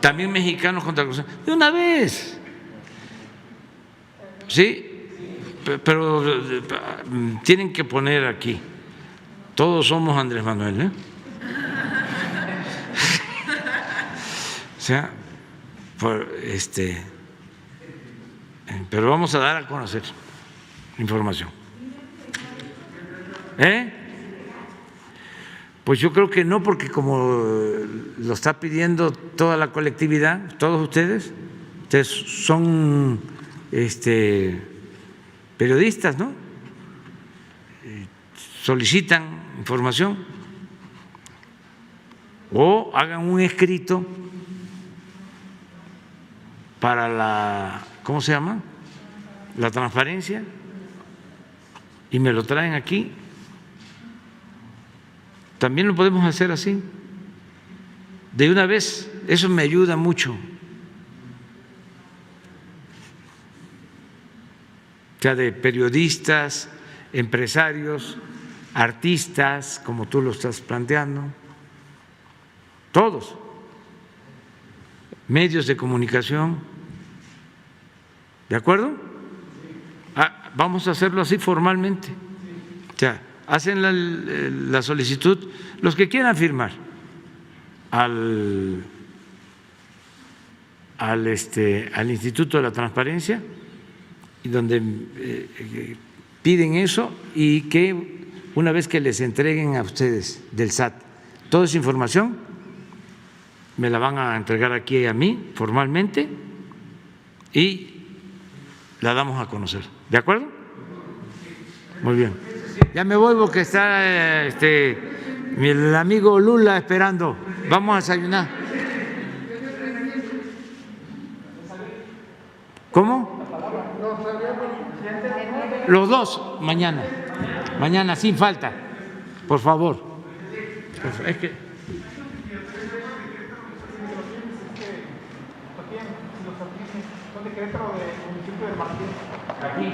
También mexicanos contra la corrupción. De una vez. Sí, pero tienen que poner aquí. Todos somos Andrés Manuel, O sea, pero vamos a dar a conocer información. Pues yo creo que no, porque como lo está pidiendo toda la colectividad, todos ustedes son periodistas, ¿no? Solicitan información o hagan un escrito para la, ¿cómo se llama? La transparencia, y me lo traen aquí. También lo podemos hacer así. de una vez, eso me ayuda mucho. O sea, de periodistas, empresarios, artistas, como tú lo estás planteando, todos, medios de comunicación, ¿de acuerdo? Vamos a hacerlo así formalmente. O sea, hacen la solicitud los que quieran firmar al Instituto de la Transparencia, y donde piden eso, y que una vez que les entreguen a ustedes del SAT toda esa información, me la van a entregar aquí a mí formalmente y la damos a conocer. ¿De acuerdo? Muy bien. Ya me voy porque está el amigo Lula esperando. Vamos a desayunar. ¿Cómo? Los dos mañana. Mañana sin falta. Por favor. Es que aquí.